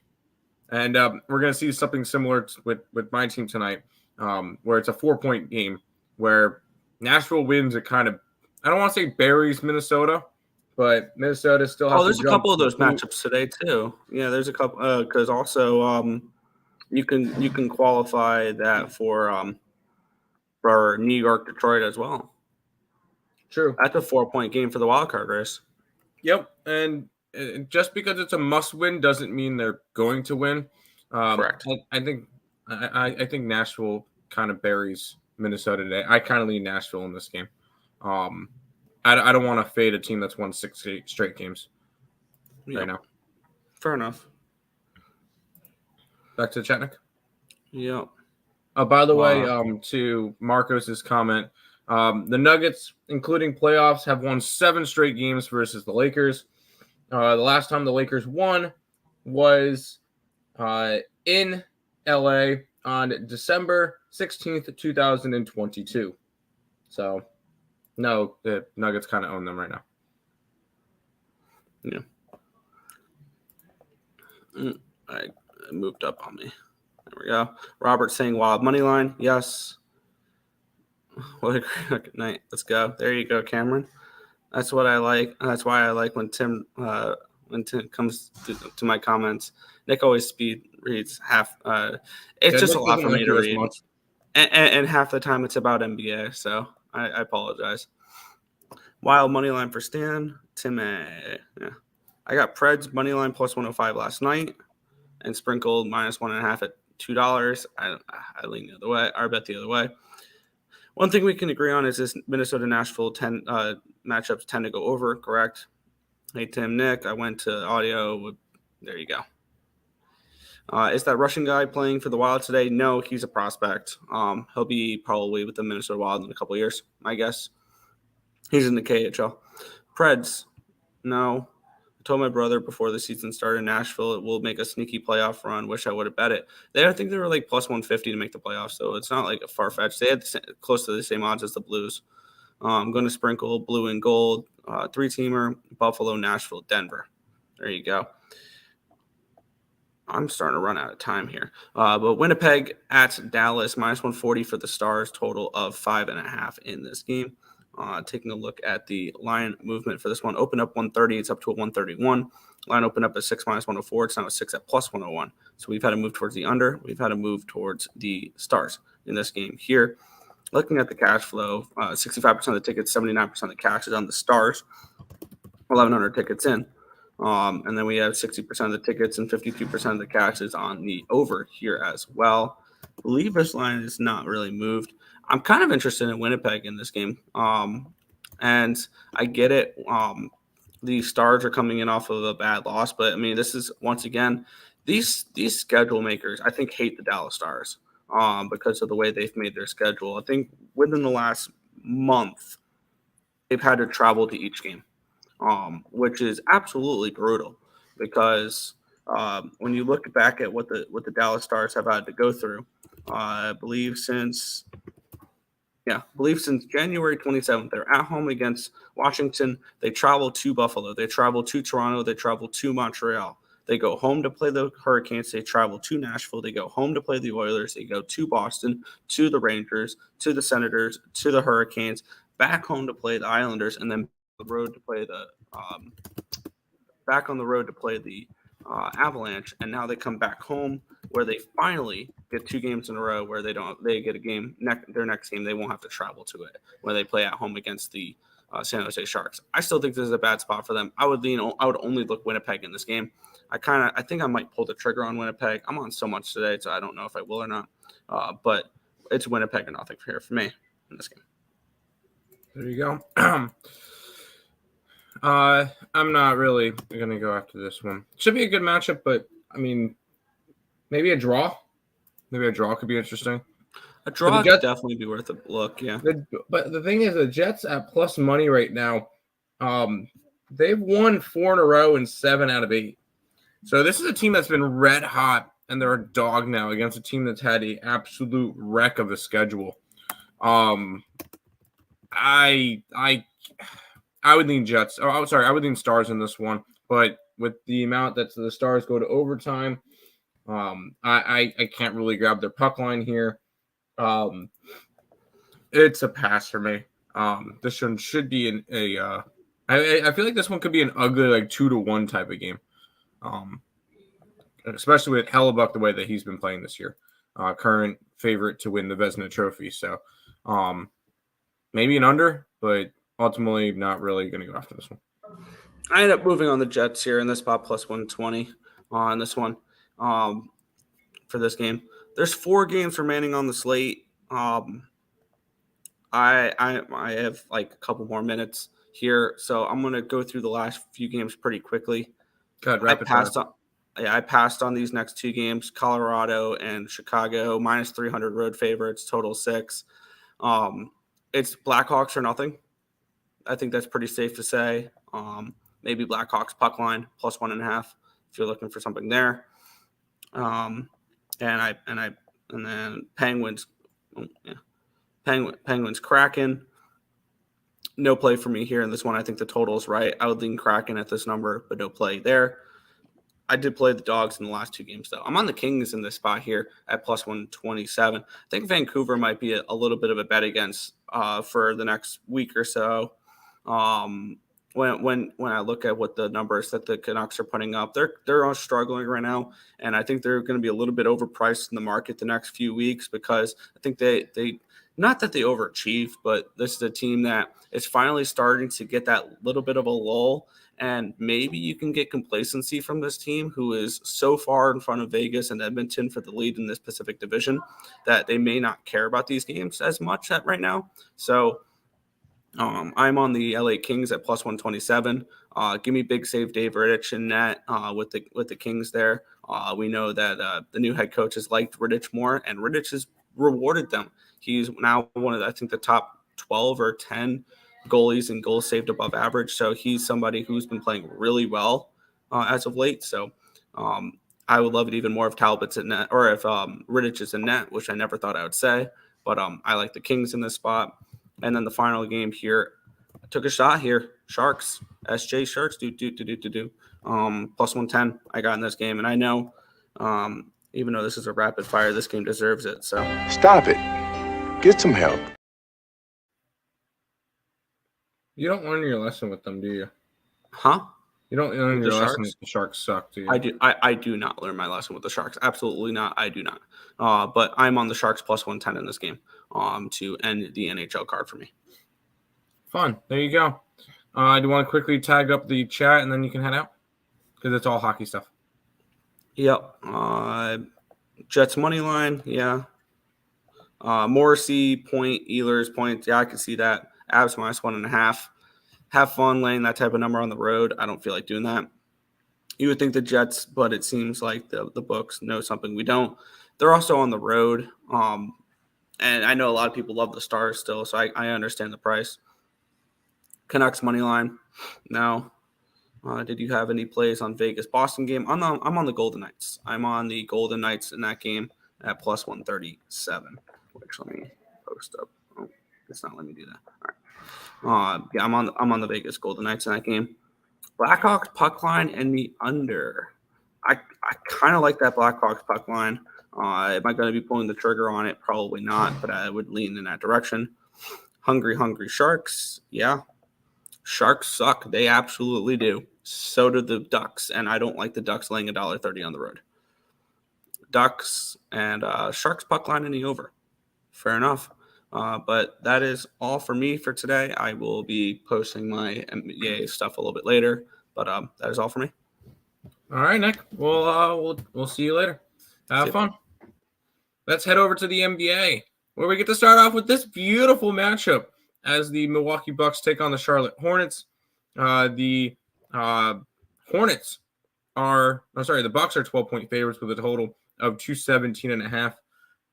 and we're going to see something similar with my team tonight. Where it's a 4-point game where Nashville wins. It kind of, I don't want to say buries Minnesota, but Minnesota still has there's a couple of those matchups today too. Yeah, there's a couple because also you can qualify that for New York, Detroit as well. True. That's a 4-point game for the wild card race. Yep, and just because it's a must-win doesn't mean they're going to win. Correct. I think Nashville kind of buries Minnesota today. I kind of lean Nashville in this game. I don't want to fade a team that's won 6 straight games right now. Fair enough. Back to Chetnik. Yep. By the way, to Marcos's comment, the Nuggets, including playoffs, have won 7 straight games versus the Lakers. The last time the Lakers won was in LA on December 16th, 2022. So, no, the Nuggets kind of own them right now. Yeah. I moved up on me. There we go. Robert saying Wild money line. Yes. What a great night. Let's go. There you go, Cameron. That's what I like. That's why I like when Tim comes to my comments. Nick always speed reads half. It's just a lot for me to read. And half the time it's about NBA, so I apologize. Wild money line for Stan. Tim, yeah. I got Preds money line plus 105 last night and sprinkled -1.5 at $2. I lean the other way. I bet the other way. One thing we can agree on is this Minnesota-Nashville matchups tend to go over, correct? Hey, Tim, Nick, I went to audio. There you go. Is that Russian guy playing for the Wild today? No, he's a prospect. He'll be probably with the Minnesota Wild in a couple of years, I guess. He's in the KHL. Preds, no. I told my brother before the season started in Nashville it will make a sneaky playoff run. Wish I would have bet it. I think they were like plus 150 to make the playoffs, so it's not like a far-fetched. They had close to the same odds as the Blues. I'm going to sprinkle blue and gold, 3-teamer, Buffalo, Nashville, Denver. There you go. I'm starting to run out of time here. But Winnipeg at Dallas, -140 for the Stars, total of 5.5 in this game. Taking a look at the line movement for this one. Open up 130, it's up to a 131. Line open up at 6 -104, it's now a 6 at plus 101. So we've had to move towards the under. We've had to move towards the Stars in this game here. Looking at the cash flow, 65% of the tickets, 79% of the cash is on the Stars. 1,100 tickets in. And then we have 60% of the tickets and 52% of the cash is on the over here as well. I believe this line is not really moved. I'm kind of interested in Winnipeg in this game. And I get it. The Stars are coming in off of a bad loss, but I mean, this is once again, these schedule makers, I think, hate the Dallas Stars because of the way they've made their schedule. I think within the last month, they've had to travel to each game, which is absolutely brutal because when you look back at what the Dallas Stars have had to go through, I believe since January 27th, they're at home against Washington. They travel to Buffalo. They travel to Toronto. They travel to Montreal. They go home to play the Hurricanes. They travel to Nashville. They go home to play the Oilers. They go to Boston, to the Rangers, to the Senators, to the Hurricanes, back home to play the Islanders, and then the road to play the back on the road to play the Avalanche. And now they come back home where they finally get 2 games in a row where they get a game. Their next game they won't have to travel to it when they play at home against the San Jose Sharks. I still think this is a bad spot for them. I would only look Winnipeg in this game. I think I might pull the trigger on Winnipeg. I'm on so much today, so I don't know if I will or not. But it's Winnipeg and nothing here for me in this game. There you go. I'm not really going to go after this one. Should be a good matchup, but I mean, maybe a draw. Maybe a draw could be interesting. A draw could definitely be worth a look, yeah. But the thing is, the Jets at plus money right now, they've won 4 in a row and 7 out of 8. So this is a team that's been red hot, and they're a dog now against a team that's had an absolute wreck of a schedule. I would lean Jets. Oh, I'm sorry, I would lean Stars in this one. But with the amount that the Stars go to overtime, I can't really grab their puck line here. It's a pass for me. This one should be I feel like this one could be an ugly 2-1 type of game. Especially with Hellebuck the way that he's been playing this year. Current favorite to win the Vezina Trophy. So maybe an under, but ultimately not really going to go after this one. I end up moving on the Jets here in this spot plus 120 on this one for this game. There's 4 games remaining on the slate. I have a couple more minutes here, so I'm going to go through the last few games pretty quickly. God, I passed on these next 2 games, Colorado and Chicago, minus 300 road favorites, total 6. It's Blackhawks or nothing. I think that's pretty safe to say. Maybe Blackhawks puck line plus 1.5 if you're looking for something there. And then Penguins, Penguins Kraken. No play for me here in this one. I think the total is right. I would lean Kraken at this number, but no play there. I did play the Dogs in the last 2 games, though. I'm on the Kings in this spot here at plus 127. I think Vancouver might be a little bit of a bet against for the next week or so. When I look at what the numbers that the Canucks are putting up, they're all struggling right now, and I think they're going to be a little bit overpriced in the market the next few weeks because I think they not that they overachieved, but this is a team that is finally starting to get that little bit of a lull. And maybe you can get complacency from this team who is so far in front of Vegas and Edmonton for the lead in this Pacific Division that they may not care about these games as much right now. So I'm on the LA Kings at plus 127. Give me big save Dave Rittich in net with the Kings there. We know that the new head coach has liked Rittich more, and Rittich has rewarded them. He's now one of, I think, the top 12 or 10 goalies and goals saved above average. So he's somebody who's been playing really well as of late. So I would love it even more if Talbot's in net or if Rittich is in net, which I never thought I would say. But I like the Kings in this spot. And then the final game here, I took a shot here. Sharks, SJ Sharks, plus 110 I got in this game. And I know even though this is a rapid fire, this game deserves it. So stop it. Get some help. You don't learn your lesson with them, do you? Huh? You don't learn your lesson Sharks? that the Sharks suck, do you? I do. I do not learn my lesson with the Sharks. Absolutely not. I do not. But I'm on the Sharks plus 110 in this game to end the NHL card for me. Fun. There you go. I do want to quickly tag up the chat, and then you can head out because it's all hockey stuff. Yep. Jets money line. Yeah. Morrissey point, Ehlers point. Yeah, I can see that. Abs minus 1.5. Have fun laying that type of number on the road. I don't feel like doing that. You would think the Jets, but it seems like the books know something we don't. They're also on the road. And I know a lot of people love the Stars still, so I understand the price. Canucks money line. Now, did you have any plays on Vegas Boston game? I'm on the Golden Knights. I'm on the Golden Knights in that game at plus 137. Which let me post up. Oh, it's not letting me do that. All right. Yeah, I'm on the Vegas Golden Knights in that game. Blackhawks puck line and the under. I kind of like that Blackhawks puck line. Am I going to be pulling the trigger on it? Probably not, but I would lean in that direction. Hungry Sharks. Yeah. Sharks suck. They absolutely do. So do the Ducks, and I don't like the Ducks laying $1.30 on the road. Ducks and Sharks puck line in the over. Fair enough. But that is all for me for today. I will be posting my NBA stuff a little bit later, but that is all for me. All right, Nick. We'll see you later. Have fun. Let's head over to the NBA, where we get to start off with this beautiful matchup as the Milwaukee Bucks take on the Charlotte Hornets. The Bucks are 12-point favorites with a total of 217.5.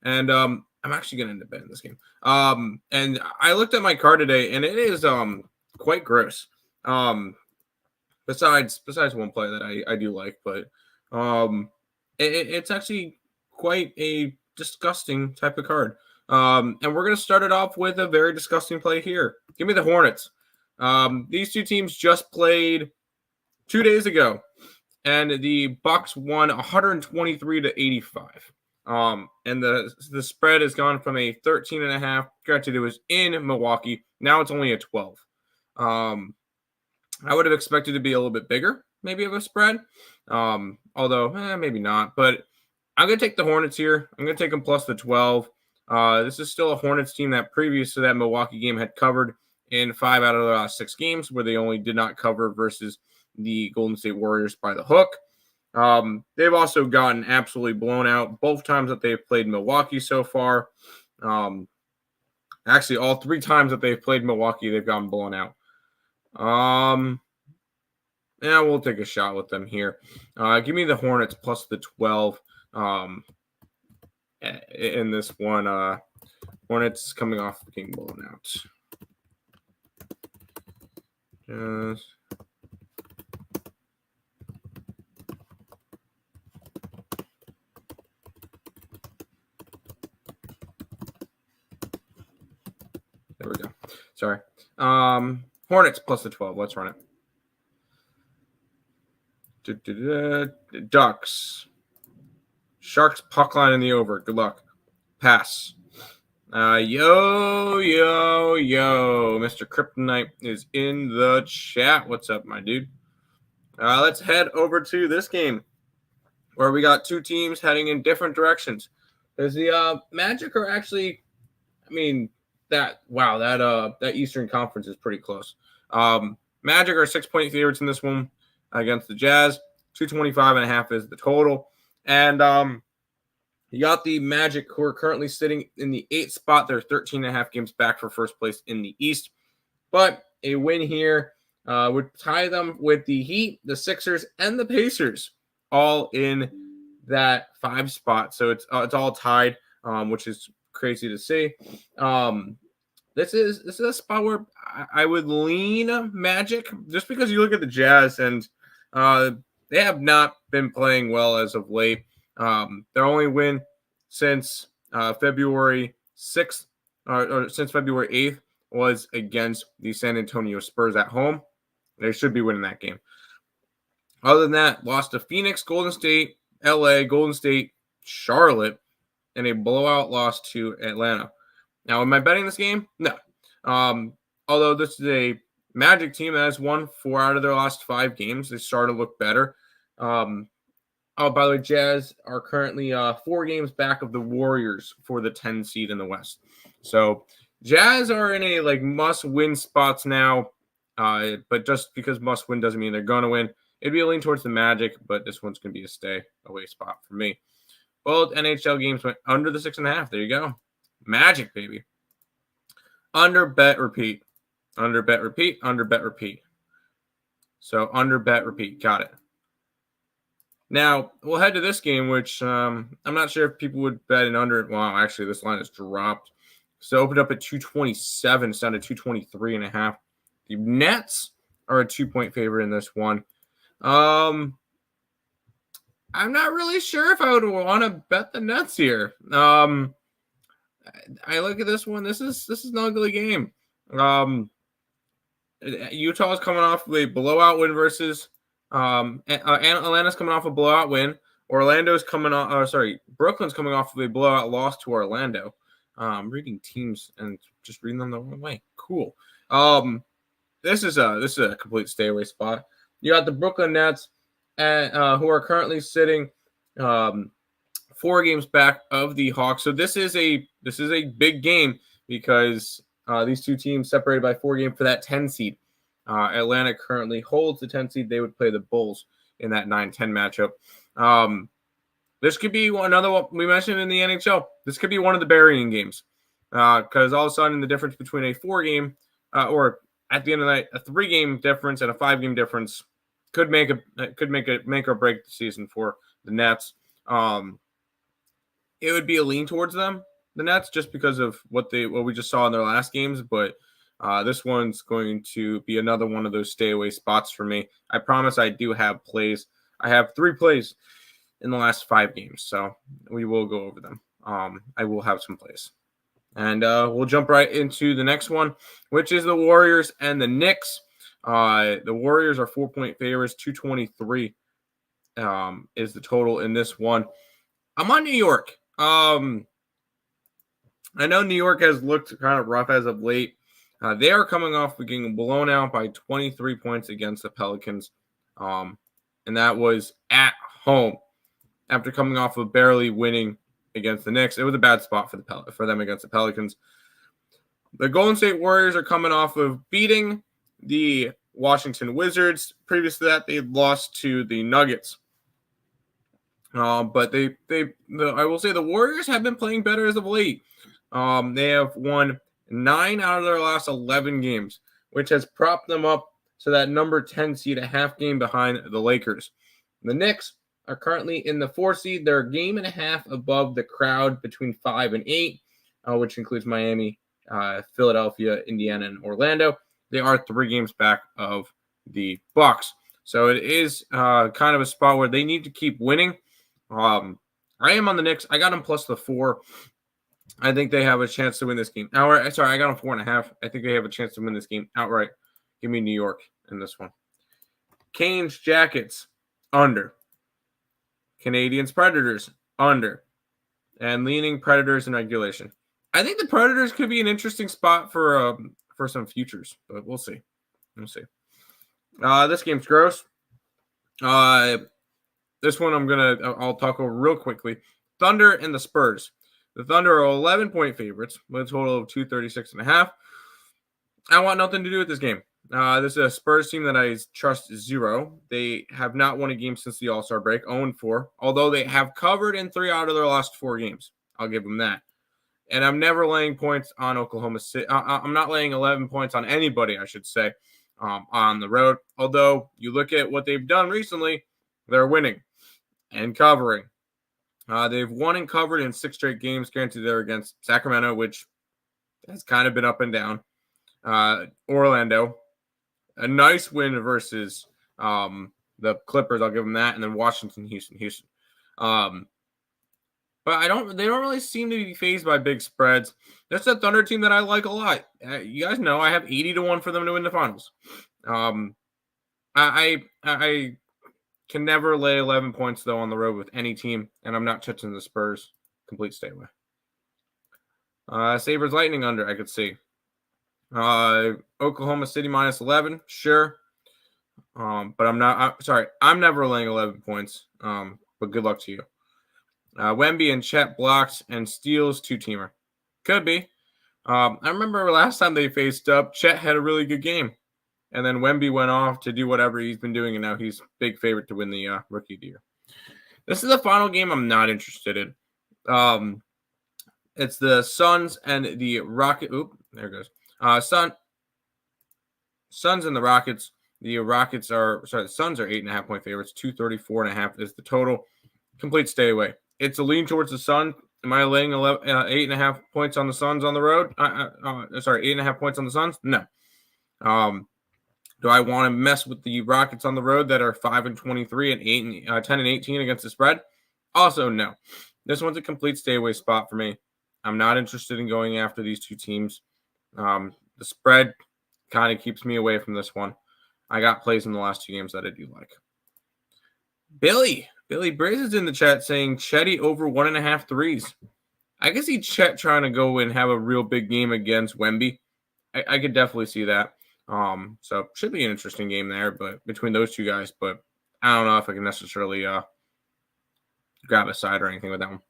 And I'm actually going to end up betting this game. And I looked at my card today, and it is quite gross. Besides one play that I do like, but it's actually quite a disgusting type of card. And we're going to start it off with a very disgusting play here. Give me the Hornets. These two teams just played 2 days ago, and the Bucks won 123-85. And the spread has gone from a 13.5. Granted, it was in Milwaukee. Now it's only a 12. I would have expected to be a little bit bigger, maybe of a spread. Although maybe not. But I'm going to take the Hornets here. I'm going to take them plus the 12. This is still a Hornets team that previous to that Milwaukee game had covered in 5 out of the last 6 games, where they only did not cover versus the Golden State Warriors by the hook. They've also gotten absolutely blown out both times that they've played Milwaukee so far. Actually, all 3 times that they've played Milwaukee, they've gotten blown out. Yeah, we'll take a shot with them here. Give me the Hornets plus the 12 in this one. Hornets coming off being blown out. Just... There we go. Sorry. Hornets plus the 12. Let's run it. Ducks. Sharks puck line in the over. Good luck. Pass. Yo. Mr. Kryptonite is in the chat. What's up, my dude? Let's head over to this game where we got 2 teams heading in different directions. Because the Magic are actually, that Eastern Conference is pretty close. Magic are 6-point favorites in this one against the Jazz. 225.5 is the total. And you got the Magic, who are currently sitting in the 8th spot. They're 13.5 games back for first place in the East. But a win here would tie them with the Heat, the Sixers, and the Pacers, all in that 5 spot. So it's all tied, which is crazy to see. This is a spot where I would lean Magic, just because you look at the Jazz and they have not been playing well as of late. Their only win since February 6th or since February 8th was against the San Antonio Spurs at home. They should be winning that game. Other than that, lost to Phoenix, Golden State, LA, Golden State, Charlotte, and a blowout loss to Atlanta. Now, am I betting this game? No. Although this is a Magic team that has won 4 out of their last 5 games. They started to look better. By the way, Jazz are currently 4 games back of the Warriors for the 10 seed in the West. So Jazz are in a must-win spots now. But just because must-win doesn't mean they're going to win. It'd be a lean towards the Magic, but this one's going to be a stay-away spot for me. Both NHL games went under the 6.5. There you go. Magic, baby. Under, bet, repeat. Under, bet, repeat. Under, bet, repeat. So under, bet, repeat. Got it. Now, we'll head to this game, which I'm not sure if people would bet an under. Wow, actually, this line has dropped. So opened up at 227. It's down to 223.5. The Nets are a 2-point favorite in this one. I'm not really sure if I would want to bet the Nets here. I look at this one. This is an ugly game. Utah is coming off of a blowout win versus Atlanta's coming off a blowout win. Brooklyn's coming off of a blowout loss to Orlando. I'm reading teams and just reading them the wrong way. Cool. This is a complete stay away spot. You got the Brooklyn Nets, who are currently sitting 4 games back of the Hawks. So this is a big game because these two teams separated by 4 games for that 10 seed. Atlanta currently holds the 10 seed. They would play the Bulls in that 9-10 matchup. This could be another one we mentioned in the NHL. This could be one of the burying games because all of a sudden the difference between a 4-game or at the end of the night a 3-game difference and a 5-game difference could make or break the season for the Nets. It would be a lean towards them, the Nets, just because of what we just saw in their last games. But this one's going to be another one of those stay away spots for me. I promise I do have plays. I have 3 plays in the last 5 games, so we will go over them. I will have some plays. And we'll jump right into the next one, which is the Warriors and the Knicks. The Warriors are 4-point favorites. 223 is the total in this one. I'm on New York. I know New York has looked kind of rough as of late. They are coming off of getting blown out by 23 points against the Pelicans. And that was at home after coming off of barely winning against the Knicks. It was a bad spot for them against the Pelicans. The Golden State Warriors are coming off of beating the Washington Wizards. Previous to that, they lost to the Nuggets. But I will say the Warriors have been playing better as of late. They have won 9 out of their last 11 games, which has propped them up to that number 10 seed, a half game behind the Lakers. The Knicks are currently in the 4 seed. They're a game and a half above the crowd between 5 and 8, which includes Miami, Philadelphia, Indiana, and Orlando. They are 3 games back of the Bucks. So it is kind of a spot where they need to keep winning. I am on the Knicks. I got them plus the 4. I think they have a chance to win this game. I got them 4.5. I think they have a chance to win this game outright. Give me New York in this one. Canes, Jackets, under. Canadians, Predators, under. And leaning Predators in regulation. I think the Predators could be an interesting spot for some futures, but we'll see. This game's gross. This one I'll talk over real quickly. Thunder and the Spurs. The Thunder are 11-point favorites with a total of 236.5. I want nothing to do with this game. This is a Spurs team that I trust 0. They have not won a game since the All-Star break, 0-4, although they have covered in 3 out of their last 4 games. I'll give them that. And I'm never laying points on Oklahoma City. I'm not laying 11 points on anybody, I should say, on the road. Although you look at what they've done recently, they're winning and covering. They've won and covered in 6 straight games. Granted, they're against Sacramento, which has kind of been up and down. Orlando, a nice win versus the Clippers. I'll give them that. And then Washington, Houston. But they don't really seem to be fazed by big spreads. That's a Thunder team that I like a lot. You guys know I have 80-1 for them to win the finals. I can never lay 11 points, though, on the road with any team, and I'm not touching the Spurs. Complete stay away. Sabres Lightning under, I could see. Oklahoma City minus 11, sure. But I'm never laying 11 points, but good luck to you. Wemby and Chet blocks and steals 2-teamer. Could be. I remember last time they faced up, Chet had a really good game. And then Wemby went off to do whatever he's been doing, and now he's big favorite to win the Rookie of the Year. This is the final game I'm not interested in. It's the Suns and the Rockets. Oop, there it goes. Suns and the Rockets. The Suns are 8.5-point favorites. 234.5 is the total. Complete stay away. It's a lean towards the Sun. Am I laying 8.5 points on the Suns on the road? 8.5 points on the Suns? No. Do I want to mess with the Rockets on the road that are 5-23 and 10-18 against the spread? Also, no. This one's a complete stay away spot for me. I'm not interested in going after these two teams. The spread kind of keeps me away from this one. I got plays in the last 2 games that I do like. Billy Braze is in the chat saying Chetty over 1.5 threes. I can see Chet trying to go and have a real big game against Wemby. I could definitely see that. So should be an interesting game there, but between those two guys. But I don't know if I can necessarily grab a side or anything with that one.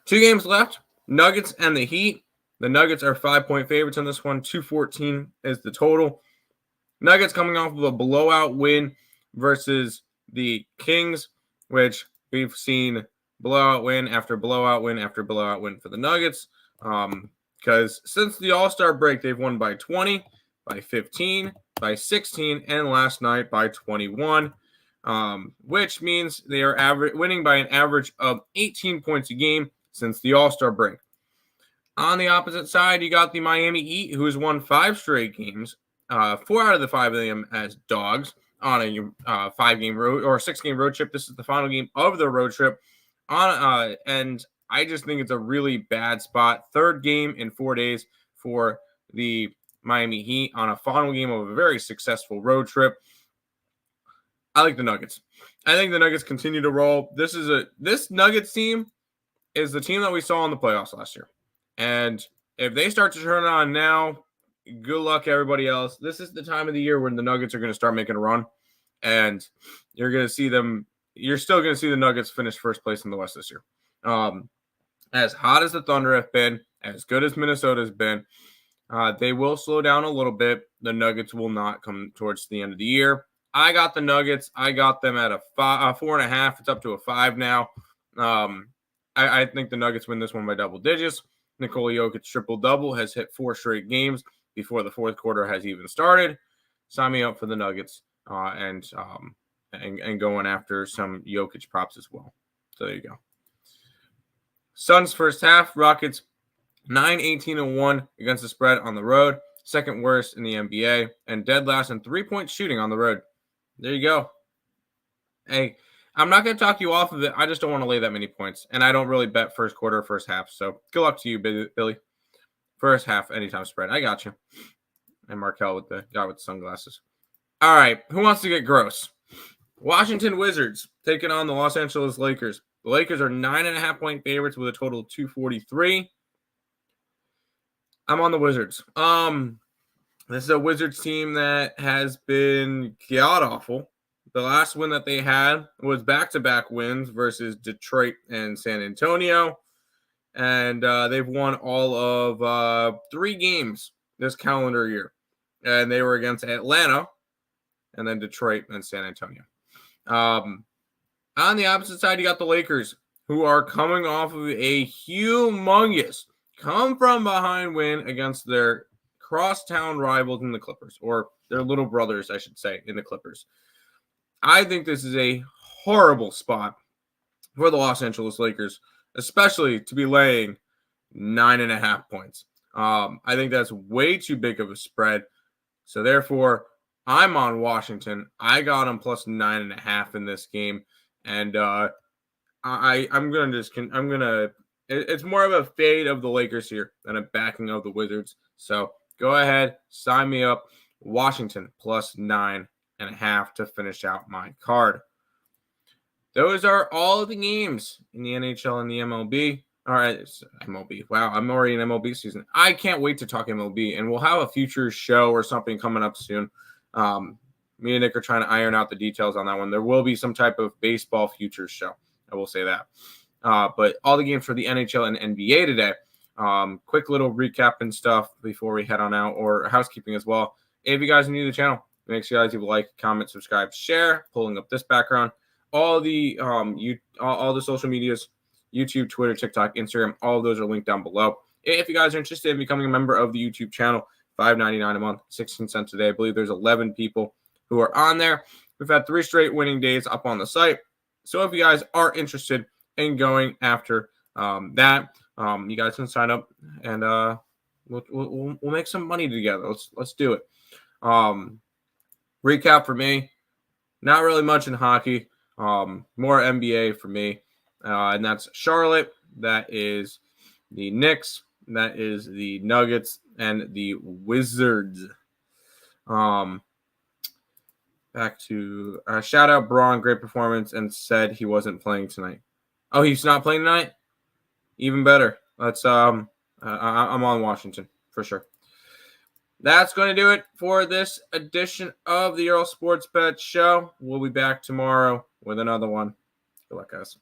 2 games left. Nuggets and the Heat. The Nuggets are 5-point favorites in this one. 214 is the total. Nuggets coming off of a blowout win versus the Kings, which we've seen blowout win after blowout win after blowout win for the Nuggets. Because since the All-Star break, they've won by 20, by 15, by 16, and last night by 21, which means they are winning by an average of 18 points a game since the All-Star break. On the opposite side, you got the Miami Heat, who has won 5 straight games, 4 out of the 5 of them as dogs on a 5-game road or 6-game road trip. This is the final game of the road trip, and I just think it's a really bad spot. 3rd game in 4 days for the Miami Heat on a final game of a very successful road trip. I like the Nuggets. I think the Nuggets continue to roll. This Nuggets team is the team that we saw in the playoffs last year. And if they start to turn it on now, good luck everybody else. This is the time of the year when the Nuggets are going to start making a run. And you're going to see them. You're still going to see the Nuggets finish first place in the West this year. As hot as the Thunder have been, as good as Minnesota's been, they will slow down a little bit. The Nuggets will not come towards the end of the year. I got the Nuggets. I got them at a 4.5. It's up to a 5 now. I think the Nuggets win this one by double digits. Nikola Jokic triple-double has hit 4 straight games before the 4th quarter has even started. Sign me up for the Nuggets and going after some Jokic props as well. So there you go. Suns first half, Rockets 9-18-1 against the spread on the road, 2nd worst in the NBA, and dead last in 3-point shooting on the road. There you go. Hey, I'm not going to talk you off of it. I just don't want to lay that many points, and I don't really bet first quarter or first half. So good luck to you, Billy. First half, anytime spread. I got you. And Markel with the guy with the sunglasses. All right, who wants to get gross? Washington Wizards taking on the Los Angeles Lakers. The Lakers are 9.5-point favorites with a total of 243. I'm on the Wizards. This is a Wizards team that has been god-awful. The last win that they had was back-to-back wins versus Detroit and San Antonio. And they've won all of 3 games this calendar year. And they were against Atlanta and then Detroit and San Antonio. On the opposite side, you got the Lakers, who are coming off of a humongous come-from-behind win against their crosstown rivals in the Clippers, or their little brothers, I should say, in the Clippers. I think this is a horrible spot for the Los Angeles Lakers, especially to be laying 9.5 points. I think that's way too big of a spread. So therefore, I'm on Washington. I got them plus 9.5 in this game, and it's more of a fade of the Lakers here than a backing of the Wizards. So go ahead, sign me up. Washington plus 9.5 to finish out my card. Those are all of the games in the NHL and the MLB. All right, it's MLB. Wow, I'm already in MLB season. I can't wait to talk MLB, and we'll have a future show or something coming up soon. Me and Nick are trying to iron out the details on that one. There will be some type of baseball futures show. I will say that. But all the games for the NHL and NBA today. Quick little recap and stuff before we head on out, or housekeeping as well. If you guys are new to the channel, make sure you guys leave a like, comment, subscribe, share. Pulling up this background. All the all the social medias, YouTube, Twitter, TikTok, Instagram, all of those are linked down below. If you guys are interested in becoming a member of the YouTube channel, $5.99 a month, 16 cents a day. I believe there's 11 people who are on there. We've had 3 straight winning days up on the site. So if you guys are interested in going after that, you guys can sign up, and we'll make some money together. Let's do it. Recap for me, not really much in hockey. More NBA for me. And that's Charlotte. That is the Knicks. That is the Nuggets and the Wizards. Back to shout out Braun, great performance, and said he wasn't playing tonight. Oh, he's not playing tonight? Even better. Let's I'm on Washington for sure. That's going to do it for this edition of the Earle Sports Bet Show. We'll be back tomorrow with another one. Good luck, guys.